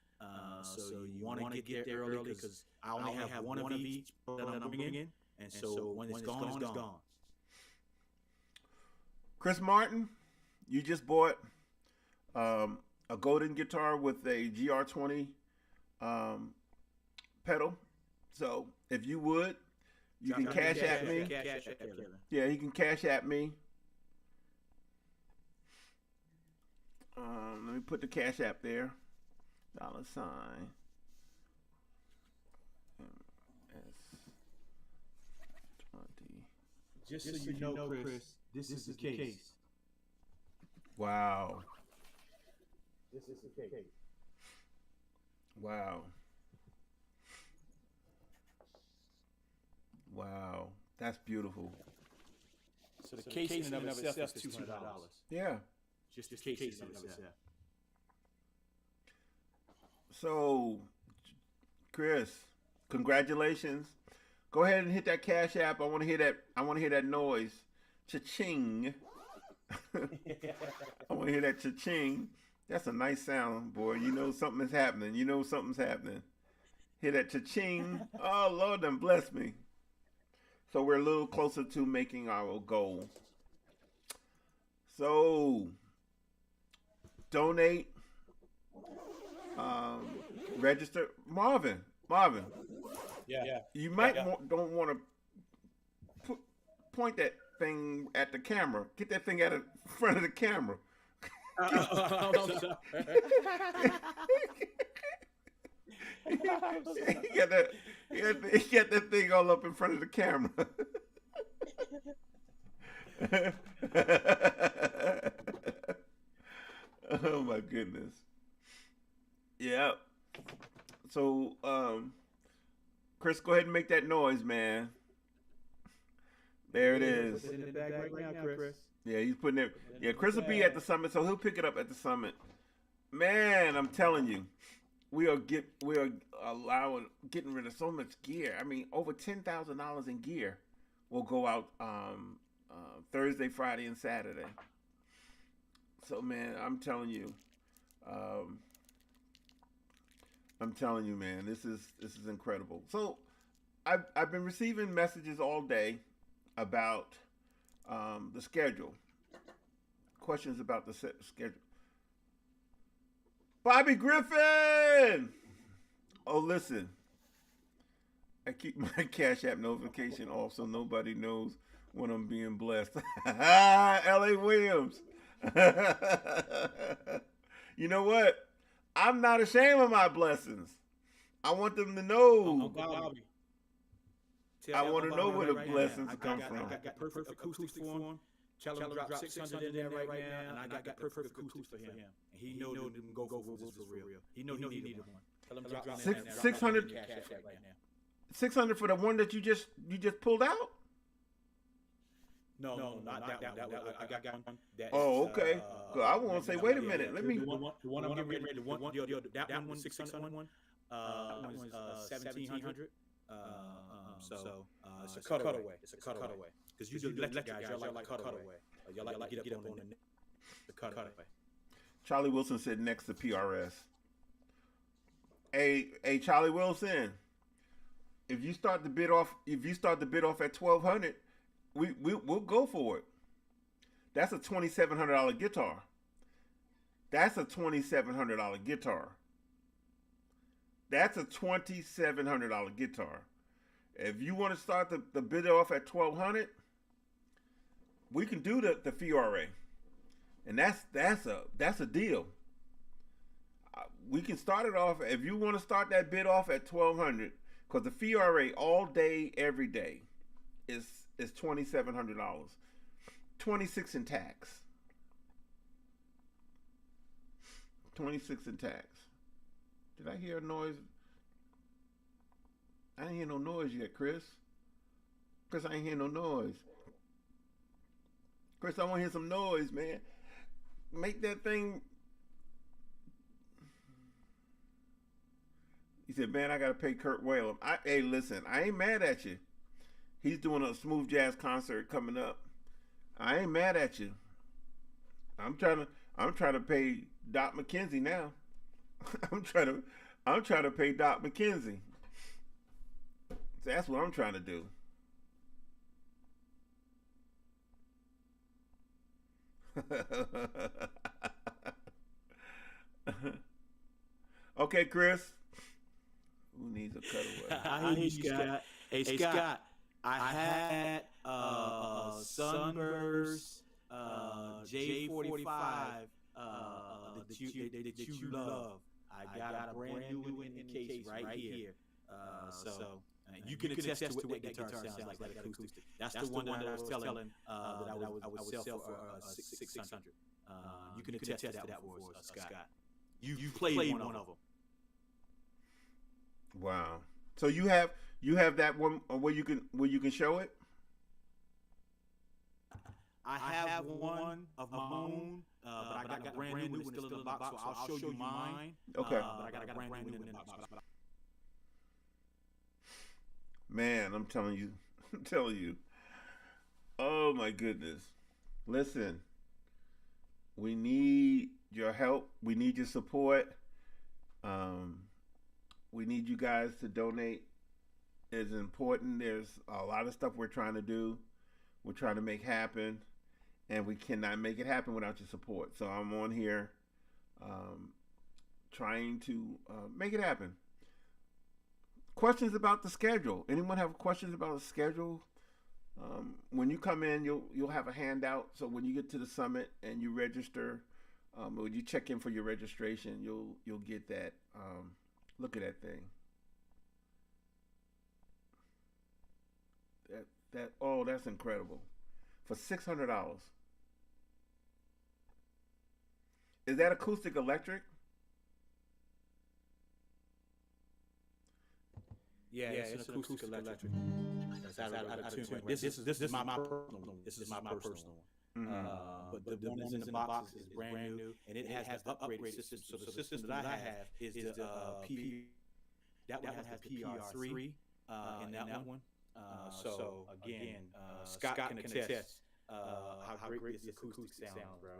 So you want to get there early because I only have one of each that I'm bringing in, and so when it's gone, it's gone. Chris Martin, you just bought a golden guitar with a GR20 pedal. So if you would, you can cash at me. Yeah, you can cash at me. Let me put the cash app there. $. S20. Just so you know, Chris, this is the case. Wow. This is the case. Wow. Wow. That's beautiful. So the case in and of itself is $200. Yeah. Just the case in and of itself. So, Chris, congratulations. Go ahead and hit that cash app. I want to hear that. I want to hear that noise. Cha-ching. I want to hear that cha-ching. That's a nice sound, boy. You know something is happening. You know something's happening. Hear that cha-ching. Oh, Lord, done bless me. So we're a little closer to making our goal. So, donate. Register. Marvin. Yeah. You might don't want to point that thing at the camera. Get that thing out of front of the camera. I'm sorry. You got that thing all up in front of the camera. Oh my goodness. Yeah. So, Chris, go ahead and make that noise, man. There it is. Put it in the bag right now, Chris. Yeah, he's putting it. Yeah, Chris will be at the summit, so he'll pick it up at the summit. Man, I'm telling you, we are getting rid of so much gear. I mean, over $10,000 in gear will go out Thursday, Friday, and Saturday. So, man, I'm telling you, man, this is incredible. So, I've been receiving messages all day about the schedule. Questions about the schedule. Bobby Griffin! Oh, listen. I keep my Cash App notification off so nobody knows when I'm being blessed. L.A. Williams. You know what? I'm not ashamed of my blessings. I want them to know. Bobby. I want to know where the blessings come from. I got perfect acoustics for him. Tell him to drop 600 in there right now, and I got perfect acoustics for him. And he know to go for real. He know he needed one. Tell him to drop 600 right now. 600 for the one that you just pulled out? No, not that one. I got one. Oh, okay. I want to say, wait a minute. Let me. The one I'm getting ready. That one, 600 one. That one was 1,700. So it's a cutaway. It's a cutaway. Because you do electric guys, y'all like cutaway. Y'all like to get up on the cutaway. Charlie Wilson said next to PRS. Hey, Charlie Wilson. If you start the bid off at 1,200, we'll go for it. That's a $2,700 guitar. That's a $2,700 guitar. That's a $2,700 guitar. If you want to start the bid off at 1,200, we can do the FIORA, and that's a deal. We can start it off if you want to start that bid off at 1,200, because the FIORA all day every day is $2,700, 26 in tax. 26 in tax. Did I hear a noise? I didn't hear no noise yet, Chris. Chris, I ain't hear no noise. Chris, I want to hear some noise, man. Make that thing. He said, man, I got to pay Kurt Whalum. Hey, listen, I ain't mad at you. He's doing a smooth jazz concert coming up. I ain't mad at you. I'm trying to pay Doc McKenzie now. I'm trying to pay Doc McKenzie. So that's what I'm trying to do. Okay, Chris. Who needs a cutaway? I hear you, Scott. Hey, Scott. I had Sunburst J45 that you love. I got a brand new one in the case right here. So you can attest to what that guitar sounds like acoustic. That's the one that I was telling that I would sell for 600. You can attest to that for us, Scott. You played one of them. Wow. So you have that one where you can show it? I have one of my own, but I got a brand new one still in the box, so I'll show you mine. Okay. But I got a brand new one in the box. Man, I'm telling you. Oh my goodness. Listen, we need your help. We need your support. We need you guys to donate. It's important. There's a lot of stuff we're trying to do. We're trying to make happen, and we cannot make it happen without your support. So I'm on here trying to make it happen. Questions about the schedule? Anyone have questions about the schedule? When you come in, you'll have a handout. So when you get to the summit and you register, when you check in for your registration, you'll get that. Look at that thing. That's incredible. For $600. Is that acoustic electric? Yeah, it's an acoustic electric. That's out of tune. Right? This is my personal one. This is my personal one. But the one that's in the box is brand new, and it has the upgraded system. So the system that I have is the P. That one has the PR3 in that one. So again, Scott can attest how great this acoustic sounds, bro.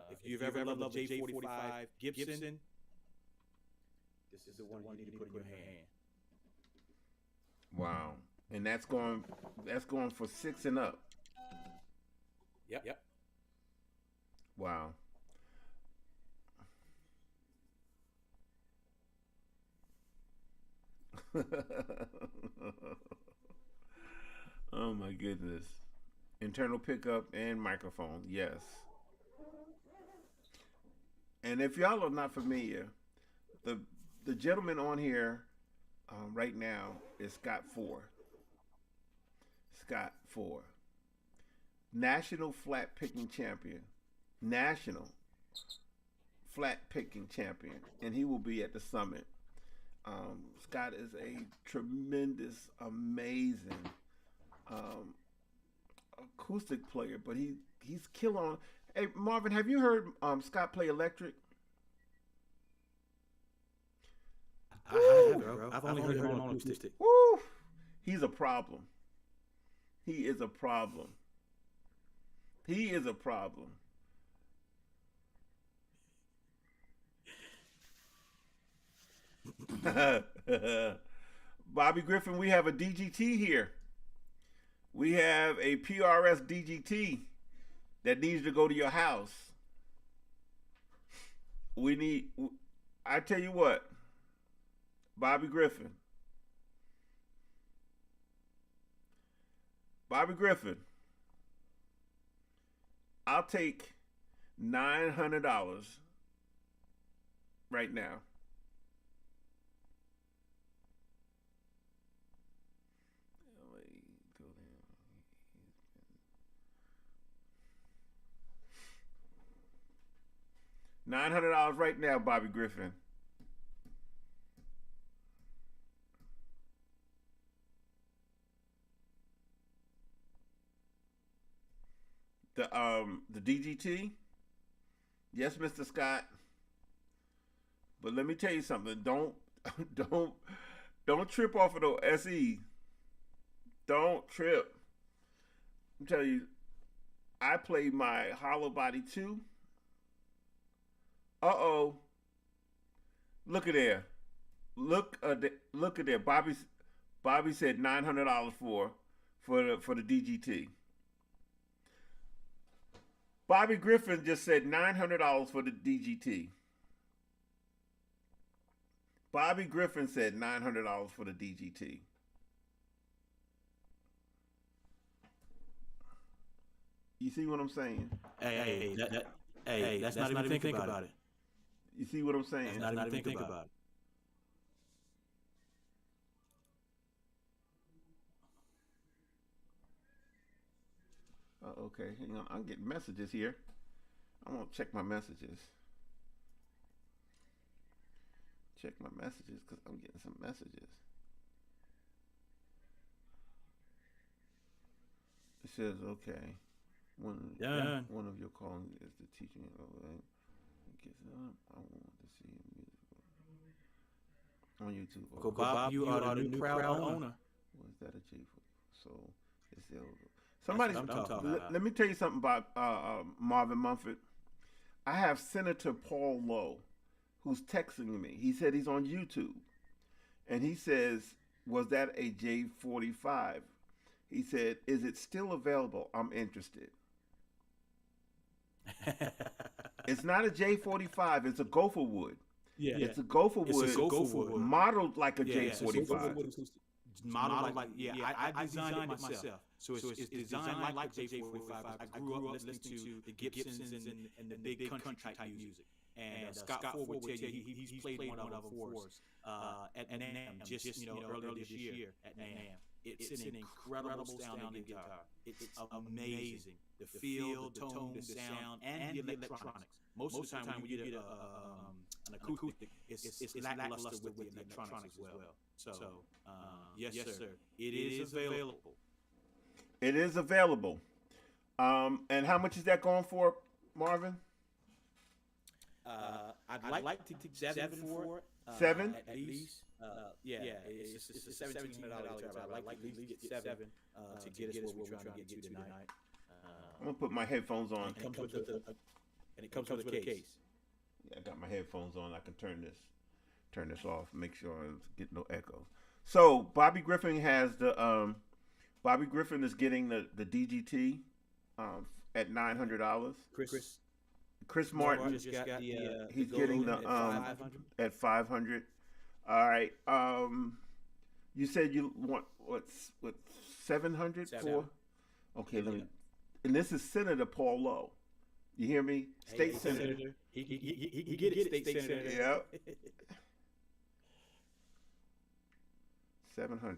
If you've ever loved the J45 Gibson, this is the one you need to put in your hand. Wow. And that's going for 6 and up. Yep. Wow. Oh my goodness. Internal pickup and microphone, yes. And if y'all are not familiar, the gentleman on here right now is Scott Ford. Scott Ford. National flat picking champion. National flat picking champion. And he will be at the summit. Scott is a tremendous, amazing acoustic player, but he's killer on. Hey Marvin, have you heard Scott play electric? I have, bro. I've only heard him on acoustic. Woo! He's a problem. He is a problem. He is a problem. Bobby Griffin, we have a DGT here. We have a PRS DGT that needs to go to your house. I tell you what, Bobby Griffin, I'll take $900 right now. $900 right now, Bobby Griffin. The DGT. Yes, Mr. Scott. But let me tell you something. Don't don't trip off of the SE. Don't trip. I'm telling you, I played my Hollow Body 2. Uh-oh. Look at there. Look at there. Bobby said $900 for the DGT. Bobby Griffin just said $900 for the DGT. Bobby Griffin said $900 for the DGT. You see what I'm saying? Hey, that's not even think about it. You see what I'm saying? That's not even think about it. Okay, hang on. I'm getting messages here. I'm gonna check my messages. Check my messages because I'm getting some messages. It says, okay. One of your calling is the teaching. I want to see music on YouTube. Go Bob, you are the new proud owner. Was that a J? So it's the somebody. Let me tell you something about Marvin Mumford. I have Senator Paul Lowe, who's texting me. He said he's on YouTube, and he says, "Was that a J45?" He said, "Is it still available? I'm interested." It's not a J45. It's a gopher wood. Yeah, it's a gopher wood modeled like a J45. Modeled like I designed it myself. So it's designed like a J45. I grew up listening to the Gibsons and the big country type music. And Scott Ford would tell you he's played one of them for us at NAMM just earlier this year at NAMM. It's an incredible sounding guitar. It's amazing. The feel, the tone, the sound, and the electronics. Most of the time when you get an acoustic, it's lackluster with the electronics as well. So, yes, sir, it is available. It is available. And how much is that going for, Marvin? I'd like to take 7 for it. 7? At least. It's a $1,700 job. I'd like to at least get 7 to get us where we're trying to get to tonight. I'm going to put my headphones on. And it comes with a case. Yeah, I got my headphones on. I can turn this off, make sure I get no echo. So Bobby Griffin has the Bobby Griffin is getting the DGT at $900. Chris Martin just got he's getting the at 500. All right. You said you want what 700 for? Okay, let me. And this is Senator Paul Lowe. You hear me? State Senator. He get it, State Senator. Yep. 700.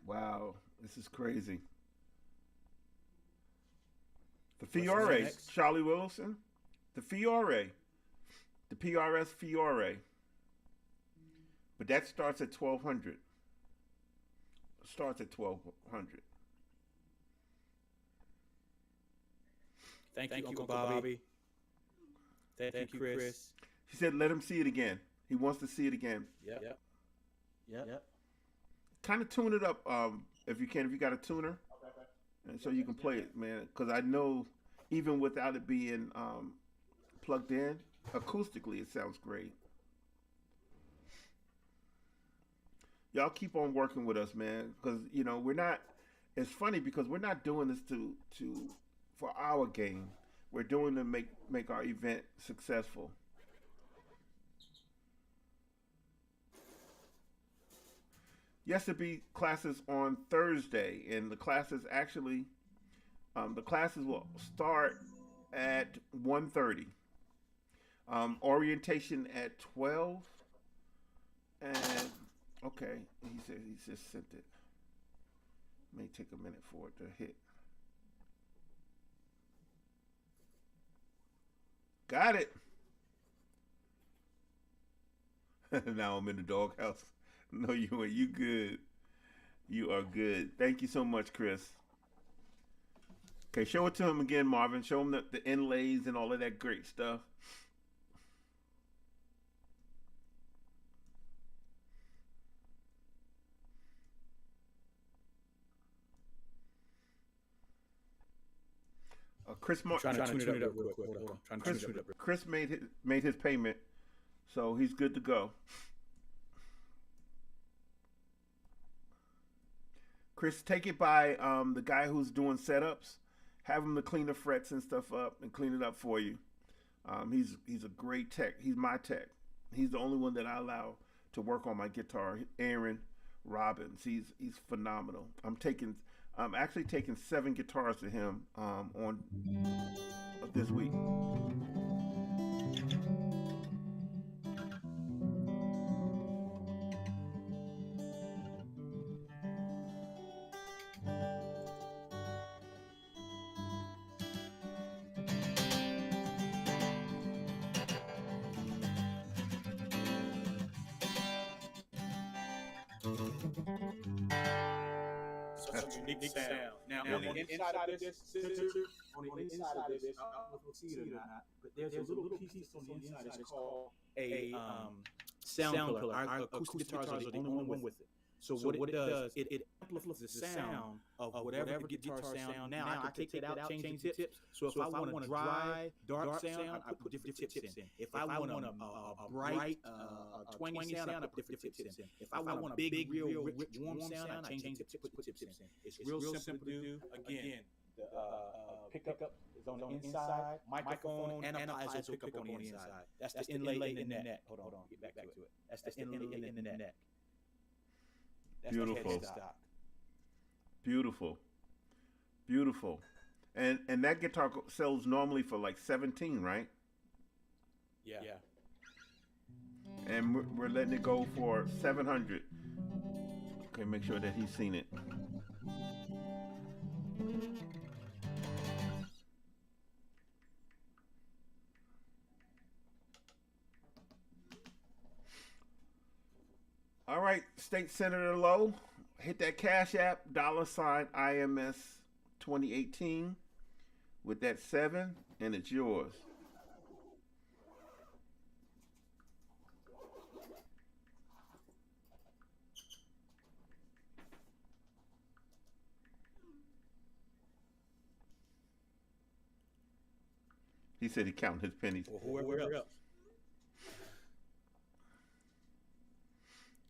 Wow, this is crazy. The Fiore, Charlie Wilson. The Fiore. The PRS Fiore. But that starts at 1,200. Starts at 1,200. Thank you, Uncle Bobby. Thank you, Chris. He said, "Let him see it again." He wants to see it again. Yep. Kind of tune it up, if you can. If you got a tuner, and so you can play it, man. Because I know, even without it being plugged in, acoustically, it sounds great. Y'all keep on working with us, man. Because we're not. It's funny because we're not doing this for our gain. We're doing to make our event successful. Yes, to be classes on Thursday, and the classes actually, the classes will start at 1:30. Orientation at 12. And okay, he said he just sent it. May take a minute for it to hit. Got it. Now I'm in the doghouse. No, you ain't. You good. You are good. Thank you so much, Chris. Okay, show it to him again, Marvin. Show him the inlays and all of that great stuff. Trying to tune it up real quick. Hold on. Trying to tune it up. Chris made his payment, so he's good to go. Chris, take it by the guy who's doing setups. Have him to clean the frets and stuff up and clean it up for you. He's a great tech. He's my tech. He's the only one that I allow to work on my guitar. Aaron Robbins. He's phenomenal. I'm actually taking 7 guitars to him on this week. Unique sound. Now, on the inside of this scissor, on the inside of this, I don't know if you'll see it or not, but there's a little piece on the inside that's called a sound pillar. Our acoustic guitars are the only one with it. So what it does, it amplifies the sound of whatever the guitar sound. Now I can take that out, change the tips. So if I want a dry, dark sound, I put different tips in. If I want a bright, twangy sound, I put different tips in. If I want a big, real rich, warm sound, I change the tips, put tips in. It's real simple to do. Again, the pickup is on the inside, microphone and analyzer will pick up on the inside. That's the inlay in the neck. Hold on, get back to it. That's the inlay in the neck. Beautiful. Beautiful. And that guitar sells normally for like 17, right? Yeah. And we're letting it go for 700. Okay, make sure that he's seen it. All right, State Senator Lowe, hit that Cash App, $IMS 2018 with that 7, and it's yours. He said he counted his pennies. Or whoever else.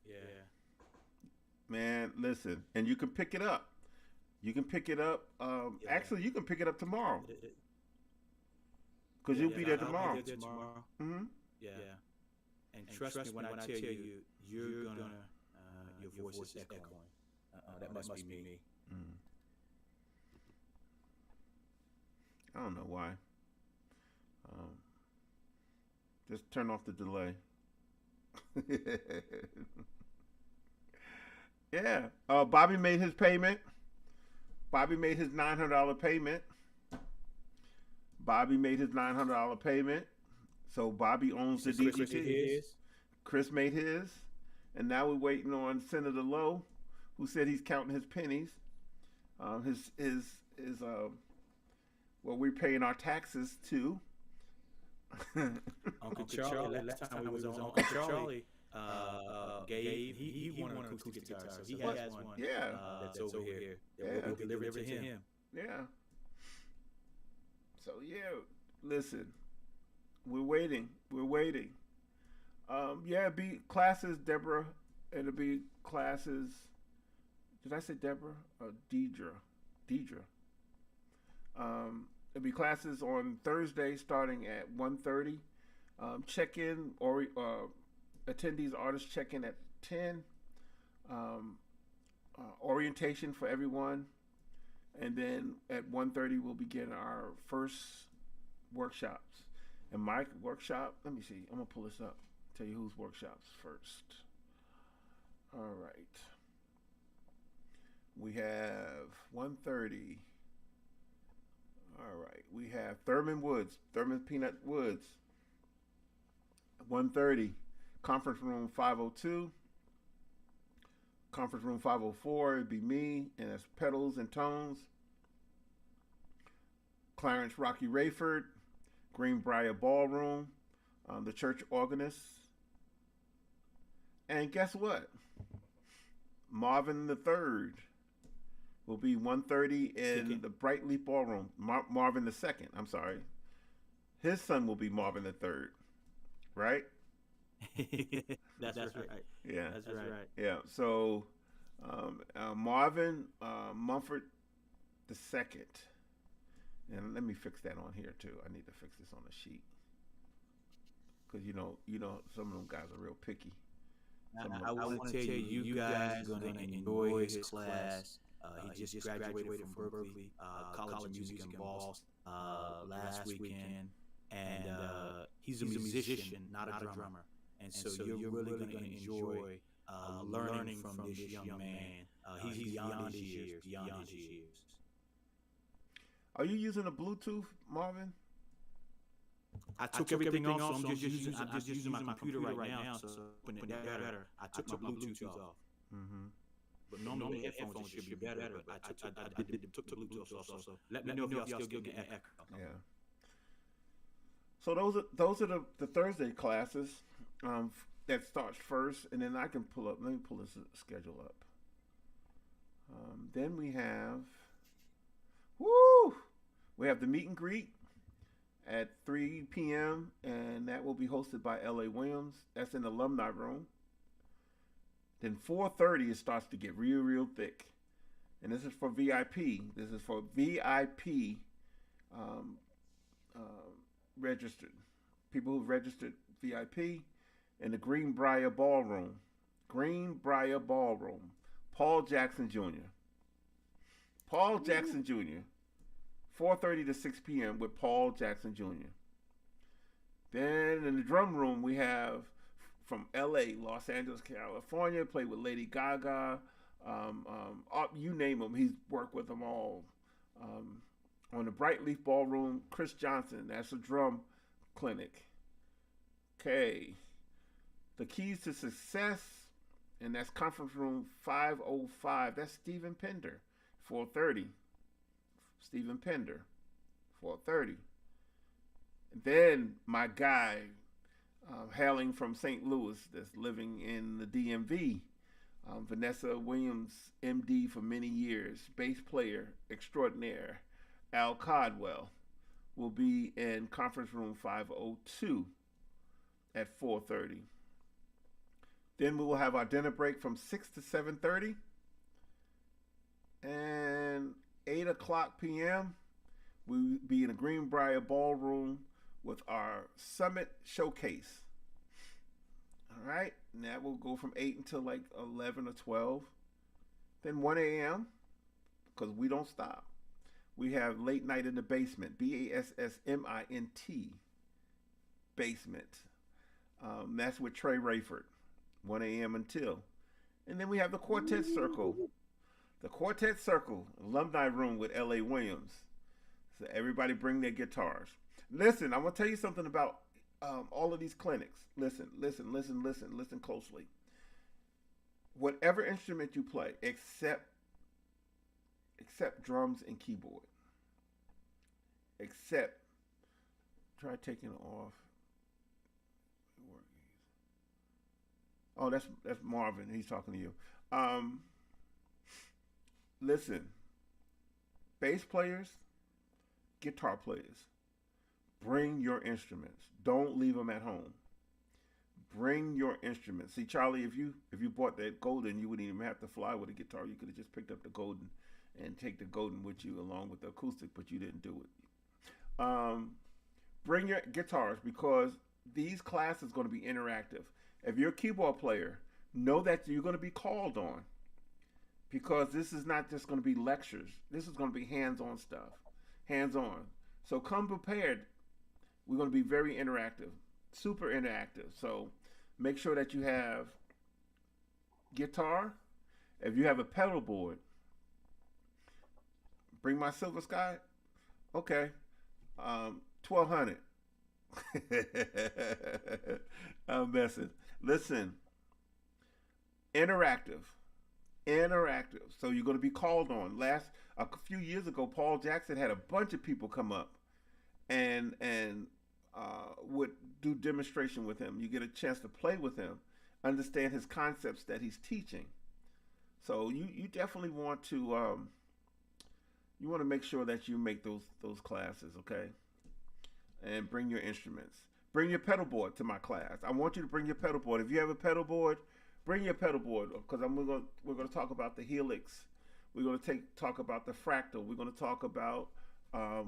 Yeah. Man, listen, and you can pick it up. You can pick it up. Actually, you can pick it up tomorrow. Because you'll be there tomorrow. I'll be there tomorrow. Mm-hmm. Yeah. And trust me when I tell you, you're gonna, your voice is echoing. That must be me. Mm. I don't know why. Just turn off the delay. Yeah. Bobby made his payment. Bobby made his $900 payment. So Bobby owns the DGT. Chris made his. And now we're waiting on Senator Lowe, who said he's counting his pennies. Well, we're paying our taxes too. Uncle Charlie, last time we was on, Uncle Charlie he won an acoustic guitar, so he has one. Yeah, that's over here. That will be delivered to him. Yeah. So listen, we're waiting. It'll be classes, Deborah. It'll be classes. Did I say Deborah? Deidre. It'll be classes on Thursday starting at 1:30. Check-in or attendees, artists check-in at 10. Orientation for everyone. And then at 1:30 we'll begin our first workshops. And my workshop, let me see. I'm going to pull this up. Tell you whose workshops first. All right. We have 1:30. All right. We have Thurman Peanut Woods, 1:30. Conference room 502. Conference room 504, it'd be me, and it's Pedals and Tones. Clarence Rocky Rayford, Greenbrier Ballroom, the church organist. And guess what? Marvin the Third will be 1:30 in the Bright Leaf Ballroom. Marvin the Second, I'm sorry. His son will be Marvin the Third, right? That's right. Yeah, That's right. yeah. So Marvin Mumford the Second, and let me fix that on here too. I need to fix this on the sheet because you know some of them guys are real picky. I want to tell you, you guys are going to enjoy his class. He just graduated from Berkeley College of Music in Boston last weekend, and he's a musician, not a drummer. And so you're really going to enjoy learning from this young man. He's beyond his years. Are you using a Bluetooth, Marvin? I took everything off, so I'm just using my computer right now. So open it better. I took my Bluetooth off. Mm-hmm. But normally headphones should be better. But I took the Bluetooth off. So let me know if y'all still getting the echo. Yeah. So those are the Thursday classes that starts first, and then I can pull up. Let me pull this schedule up. Then we have, we have the meet and greet at 3 p.m. and that will be hosted by L.A. Williams. That's in the alumni room. Then 4:30 it starts to get real thick, and this is for VIP. This is for VIP registered people who've registered VIP in the Greenbrier Ballroom. Greenbrier Ballroom. Paul Jackson Jr. 4:30 to 6 p.m. with Paul Jackson Jr. Then in the drum room we have from L.A., Los Angeles, California, played with Lady Gaga. You name him, he's worked with them all. On the Bright Leaf Ballroom, Chris Johnson, that's a drum clinic. Okay. The Keys to Success, and that's conference room 505. That's Stephen Pender, 4:30. Stephen Pender, 4:30. And then my guy, hailing from St. Louis, that's living in the DMV, Vanessa Williams, MD for many years, bass player extraordinaire, Al Codwell, will be in conference room 502 at 4:30. Then we will have our dinner break from 6 to 7:30. And 8 o'clock p.m., we will be in the Greenbrier Ballroom with our Summit Showcase. All right, and that will go from 8 until like 11 or 12. Then 1 a.m., because we don't stop, we have Late Night in the Basement, BASSMINT, Basement. That's with Trey Rayford, 1 a.m. until. And then we have the Quartet Circle. The Quartet Circle, alumni room with L.A. Williams. So everybody bring their guitars. Listen, I'm going to tell you something about all of these clinics. Listen closely. Whatever instrument you play, except drums and keyboard. Try taking it off. Oh, that's Marvin. He's talking to you. Listen, bass players, guitar players, bring your instruments. Don't leave them at home. Bring your instruments. See, Charlie, if you bought that Golden, you wouldn't even have to fly with a guitar. You could have just picked up the Golden and take the Golden with you along with the acoustic, but you didn't do it. Bring your guitars because these classes are going to be interactive. If you're a keyboard player, know that you're going to be called on because this is not just going to be lectures. This is going to be hands-on stuff. Hands-on. So come prepared. We're going to be very interactive, super interactive. So make sure that you have guitar. If you have a pedal board, bring my Silver Sky. Okay. 1,200. I'm messing. Listen, interactive. Interactive. So you're going to be called on. A few years ago, Paul Jackson had a bunch of people come up and would do demonstration with him. You get a chance to play with him, understand his concepts that he's teaching. So you definitely want to you want to make sure that you make those classes, okay? And bring your instruments. Bring your pedal board to my class. I want you to bring your pedal board. If you have a pedal board, bring your pedal board because we're going to talk about the helix. We're going to talk about the fractal. We're going to talk about the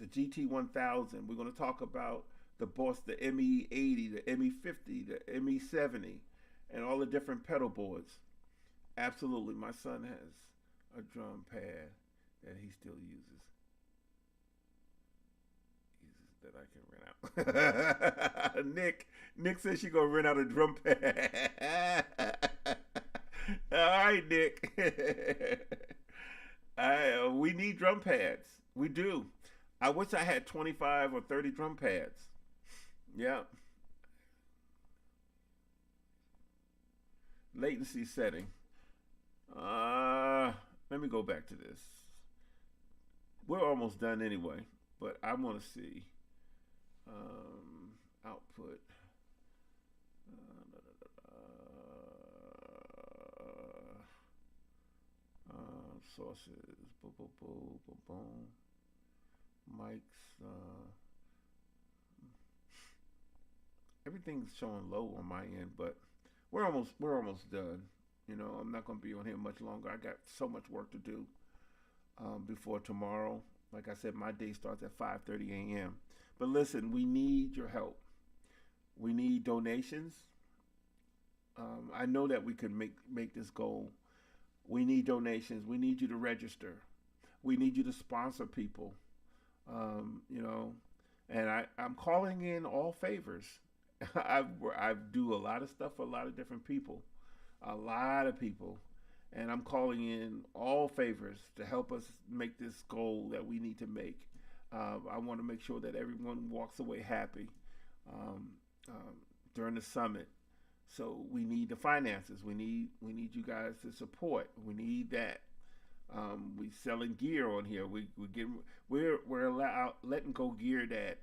GT1000. We're going to talk about the Boss, the ME80, the ME50, the ME70, and all the different pedal boards. Absolutely, my son has a drum pad that he still uses. That I can rent out. Nick says she gonna rent out a drum pad. All right, Nick. We need drum pads. We do. I wish I had 25 or 30 drum pads. Yeah. Latency setting. Let me go back to this. We're almost done anyway, but I want to see output. Sources. Boom, boom, boom, boom, boom. Mics. Everything's showing low on my end, but we're almost done. You know, I'm not going to be on here much longer. I got so much work to do before tomorrow. Like I said, my day starts at 5:30 a.m. But listen, we need your help. We need donations. I know that we can make this goal. We need donations. We need you to register. We need you to sponsor people. You know, and I'm calling in all favors. I do a lot of stuff for a lot of different people, and I'm calling in all favors to help us make this goal that we need to make. I want to make sure that everyone walks away happy during the summit. So we need the finances. We need you guys to support. We need that. We selling gear on here. We're letting go gear that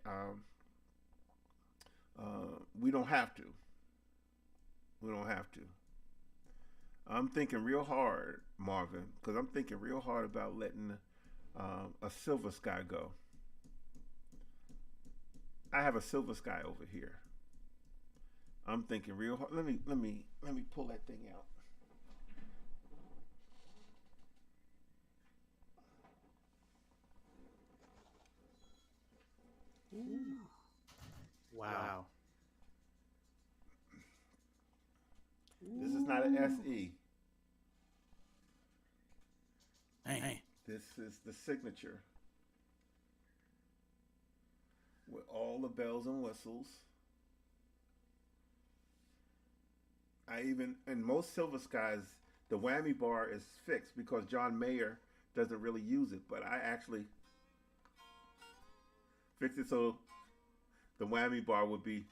we don't have to. We don't have to. I'm thinking real hard, Marvin, because I'm thinking real hard about letting a Silver Sky go. I have a Silver Sky over here. I'm thinking real hard. Let me pull that thing out. Ooh. Wow. This is not an SE. Dang. This is the signature with all the bells and whistles. In most Silver Skies, the whammy bar is fixed because John Mayer doesn't really use it, but I actually fixed it so the whammy bar would be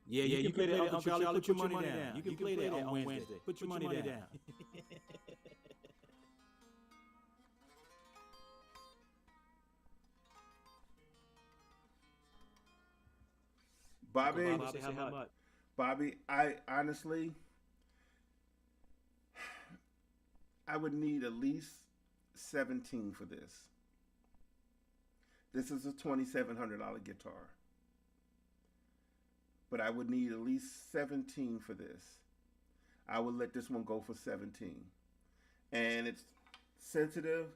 Yeah, you can play that, Uncle Charlie. Put your money down. You can play that on Wednesday. Put your money down. Bobby, I honestly, I would need at least 17 for this. This is a $2,700 guitar. But I would need at least 17 for this. I would let this one go for 17. And it's sensitive.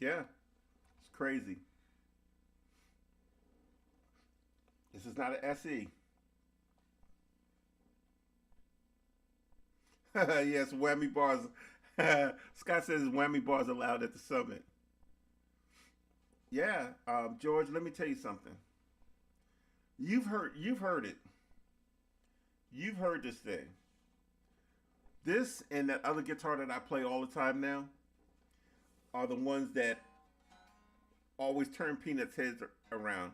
Yeah, it's crazy. This is not an SE. Yes, whammy bars. Scott says whammy bars allowed at the summit. Yeah, George. Let me tell you something. You've heard it. You've heard this thing. This and that other guitar that I play all the time now are the ones that always turn Peanuts' heads around.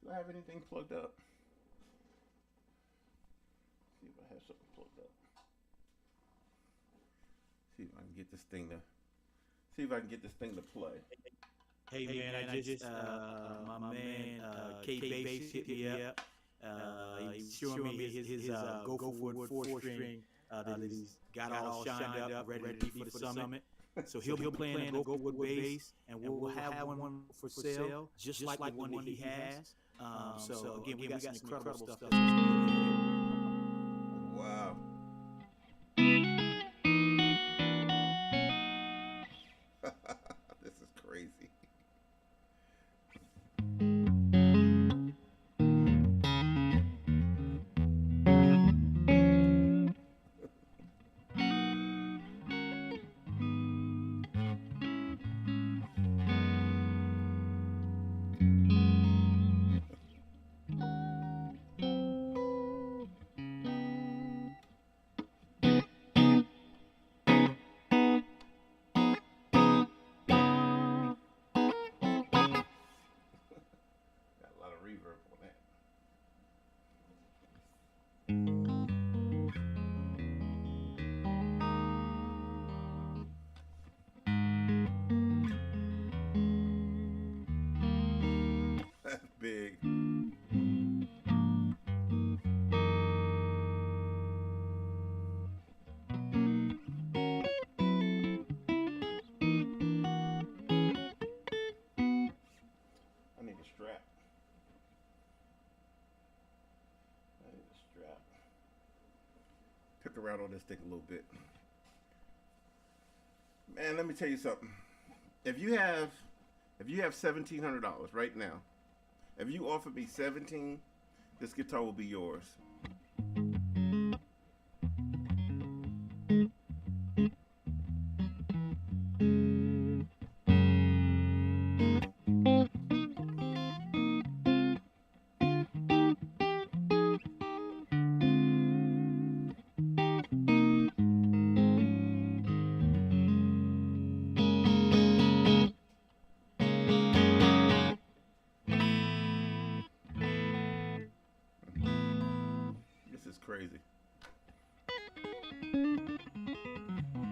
Do I have anything plugged up? See if I have something plugged up. See if I can get this thing to. See if I can get this thing to play. Hey man, I just my man K Bass hit me up. He's showing me his go forward 4-string that he's got all shined up, ready to be for the summit. So he'll be playing a go forward bass, and we'll have one for sale, just like the one that he has. So again, we got some incredible stuff. Wow. This is crazy. Got a lot of reverb on that. That's big. I need a strap. Pick around on this thing a little bit. Man, let me tell you something. If you have $1,700 right now, if you offer me 17, this guitar will be yours. This is crazy.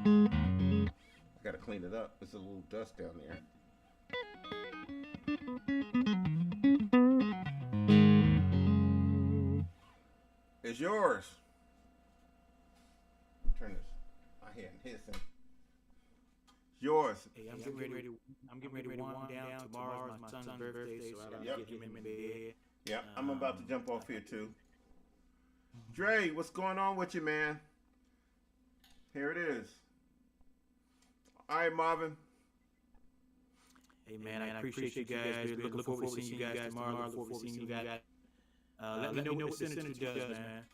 I gotta clean it up. There's a little dust down there. It's yours. Turn this. I hear it hissing. It's yours. Hey, I'm getting ready to wind down. Tomorrow's my son's birthday, so I gotta get him in bed. Yeah, I'm about to jump off here too. Dre, what's going on with you, man? Here it is. All right, Marvin. Hey man, I appreciate you guys. We're looking forward to seeing you guys tomorrow. Looking forward to seeing you guys. Let me know what the Senator does, man.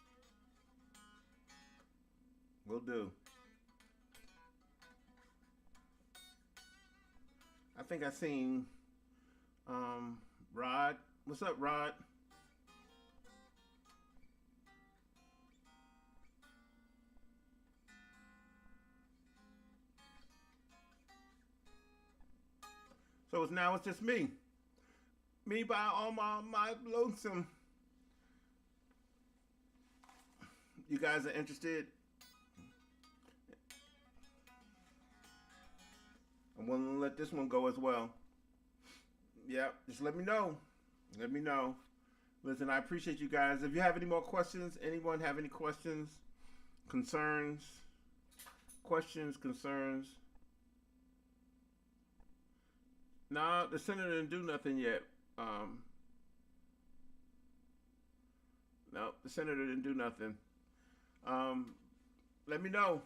Will do. I think I seen Rod. What's up, Rod? So it's just me. Me by all my lonesome. You guys are interested? I'm willing to let this one go as well. Yeah, just let me know. Let me know. Listen, I appreciate you guys. If you have any more questions, anyone have any questions, concerns, concerns? Nah, the Senator didn't do nothing yet. No, the senator didn't do nothing. Let me know.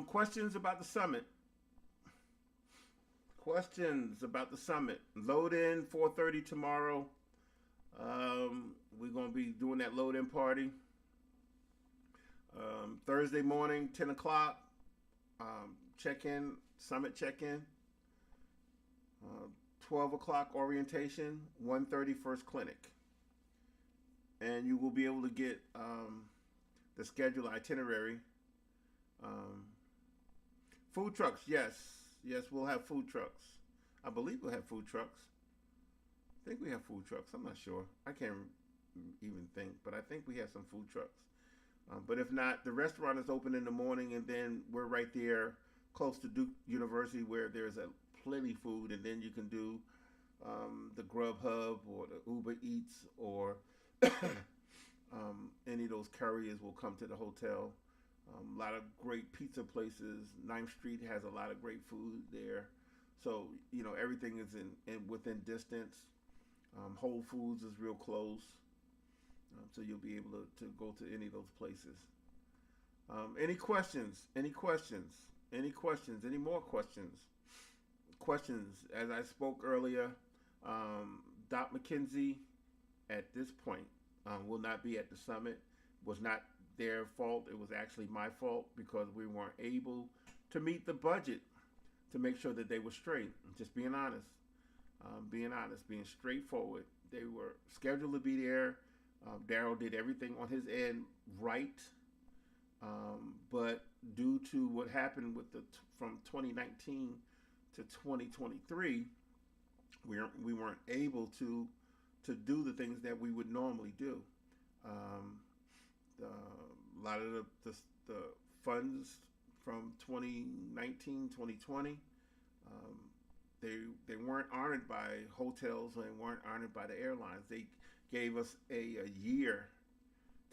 Questions about the summit. Questions about the summit. Load in 4:30 tomorrow. We're gonna be doing that load in party. Thursday morning, 10 o'clock. Check in, summit check in. 12 o'clock orientation. 1:30 first clinic. And you will be able to get the schedule itinerary. Food trucks, yes. Yes, we'll have food trucks. I believe we'll have food trucks. I think we have food trucks. I'm not sure. I can't even think, but I think we have some food trucks. But if not, the restaurant is open in the morning, and then we're right there close to Duke University where there's plenty food, and then you can do the Grubhub or the Uber Eats or any of those couriers will come to the hotel. A lot of great pizza places. 9th Street has a lot of great food there. So, everything is in within distance. Whole Foods is real close. So you'll be able to go to any of those places. Any questions? Any questions? Any questions? Any more questions? Questions. As I spoke earlier, Doc McKenzie at this point will not be at the summit. Was not their fault. It was actually my fault because we weren't able to meet the budget to make sure that they were straight. Just being honest. Being straightforward. They were scheduled to be there. Daryl did everything on his end right. But due to what happened with from 2019 to 2023, we weren't able to do the things that we would normally do. A lot of the funds from 2019, 2020, they weren't honored by hotels and weren't honored by the airlines. They gave us a year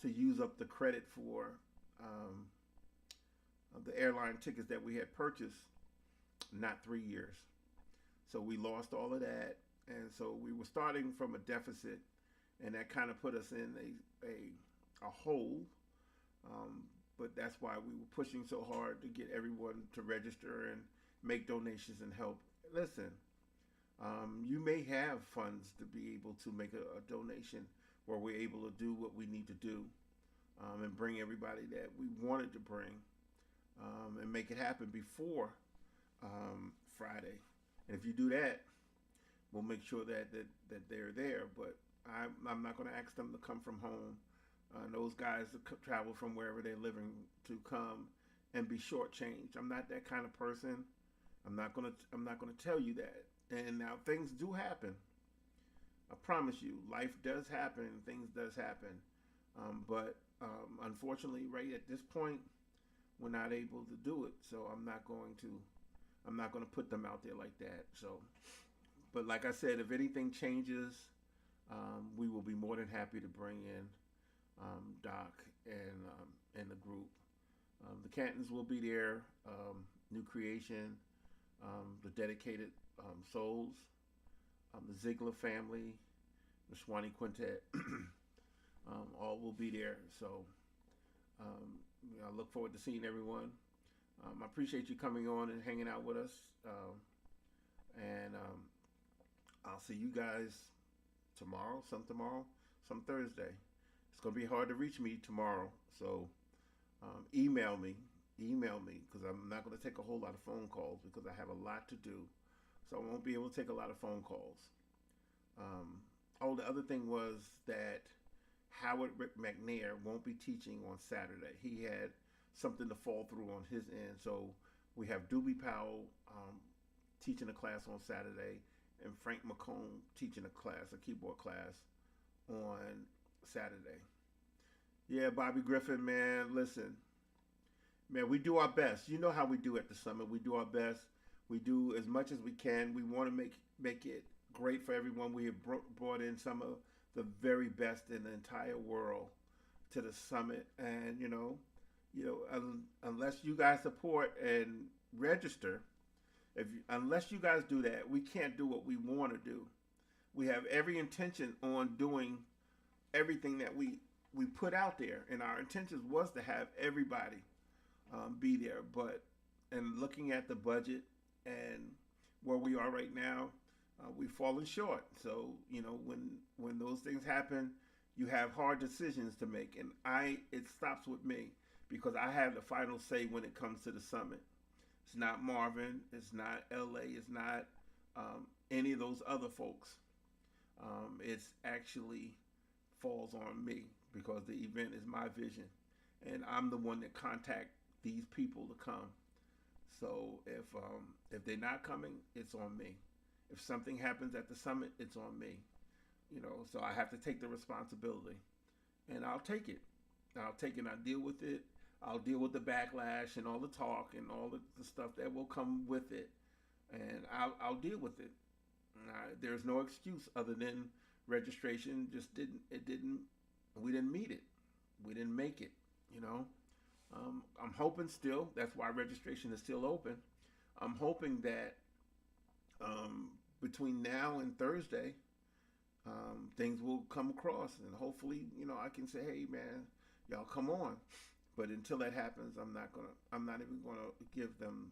to use up the credit for the airline tickets that we had purchased, not 3 years. So we lost all of that, and so we were starting from a deficit, and that kind of put us in a hole. But that's why we were pushing so hard to get everyone to register and make donations and help. Listen, you may have funds to be able to make a donation where we're able to do what we need to do and bring everybody that we wanted to bring and make it happen before Friday. And if you do that, we'll make sure that they're there. But I'm not going to ask them to come from home. Those guys that travel from wherever they're living to come and be shortchanged. I'm not that kind of person. I'm not gonna tell you that. And now things do happen. I promise you, life does happen and things does happen. But unfortunately, right at this point, we're not able to do it. So I'm not going to put them out there like that. So, but like I said, if anything changes, we will be more than happy to bring in Doc and the group. The Cantons will be there. New Creation, the Dedicated Souls, the Ziegler family, the Swanee Quintet, all will be there. So I look forward to seeing everyone. I appreciate you coming on and hanging out with us. And I'll see you guys tomorrow, some Thursday. It's going to be hard to reach me tomorrow. So email me because I'm not going to take a whole lot of phone calls because I have a lot to do. So I won't be able to take a lot of phone calls. The other thing was that Howard Rick McNair won't be teaching on Saturday. He had something to fall through on his end. So we have Doobie Powell teaching a class on Saturday and Frank McComb teaching a keyboard class on Saturday. Yeah, Bobby Griffin, man, listen. Man, we do our best. You know how we do at the summit. We do our best. We do as much as we can. We want to make it great for everyone. We have brought in some of the very best in the entire world to the summit. And, unless you guys support and register, unless you guys do that, we can't do what we want to do. We have every intention on doing everything that we we put out there, and our intentions was to have everybody be there. But and looking at the budget and where we are right now, we've fallen short. So when those things happen, you have hard decisions to make, and it stops with me because I have the final say when it comes to the summit. It's not Marvin, it's not LA, it's not any of those other folks. It's actually falls on me because the event is my vision, and I'm the one that contact these people to come. So if they're not coming, it's on me. If something happens at the summit, it's on me. So I have to take the responsibility, and I'll take it. I'll take it. I'll deal with it. I'll deal with the backlash and all the talk and all the stuff that will come with it, and I'll deal with it. There's no excuse other than registration just didn't. It didn't. We didn't meet it. We didn't make it. I'm hoping still. That's why registration is still open. I'm hoping that between now and Thursday, things will come across, and hopefully, I can say, "Hey, man, y'all come on." But until that happens, I'm not even gonna give them.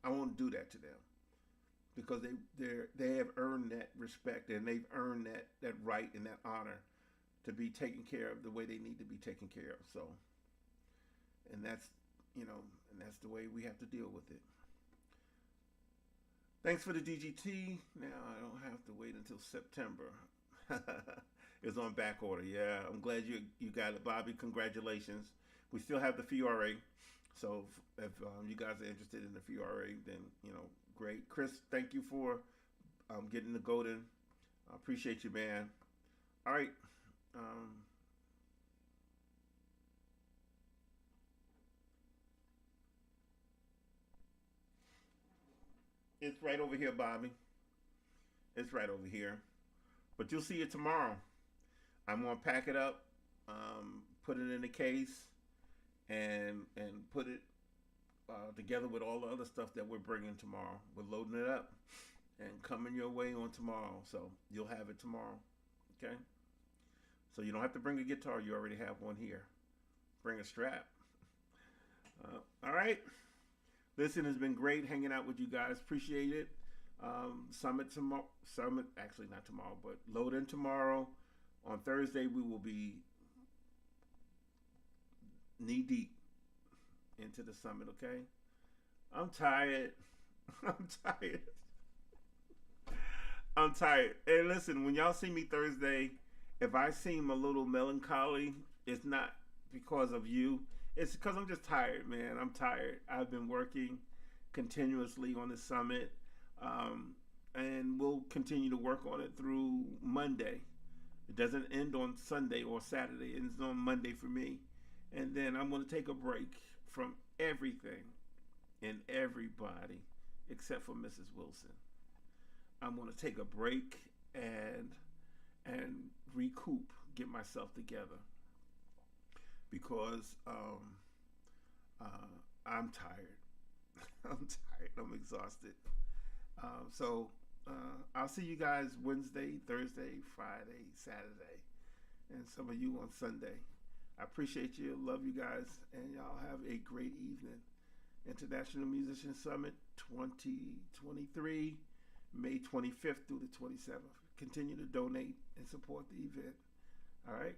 I won't do that to them because they have earned that respect, and they've earned that right and that honor to be taken care of the way they need to be taken care of. So, and that's the way we have to deal with it. Thanks for the DGT. Now I don't have to wait until September. It's on back order. Yeah, I'm glad you got it, Bobby. Congratulations. We still have the FURA. So if you guys are interested in the FURA, then great. Chris, thank you for getting the golden. I appreciate you, man. All right. It's right over here, Bobby. It's right over here. But you'll see it tomorrow. I'm gonna pack it up, put it in a case, and put it together with all the other stuff that we're bringing tomorrow. We're loading it up and coming your way on tomorrow. So you'll have it tomorrow. Okay. So you don't have to bring a guitar. You already have one here. Bring a strap. All right. Listen, it's been great hanging out with you guys. Appreciate it. Summit tomorrow. Summit, actually not tomorrow, but load in tomorrow. On Thursday, we will be knee deep into the summit. Okay. I'm tired. I'm tired. I'm tired. Hey, listen, when y'all see me Thursday, if I seem a little melancholy, it's not because of you. It's because I'm just tired, man. I'm tired. I've been working continuously on the summit, and we'll continue to work on it through Monday. It doesn't end on Sunday or Saturday. It ends on Monday for me. And then I'm going to take a break from everything and everybody except for Mrs. Wilson. I'm going to take a break and recoup, get myself together, because I'm tired. I'm tired. I'm exhausted. So I'll see you guys Wednesday, Thursday, Friday, Saturday, and some of you on Sunday. I appreciate you. Love you guys, and y'all have a great evening. International Musician Summit 2023, May 25th through the 27th. Continue to donate and support the event. All right.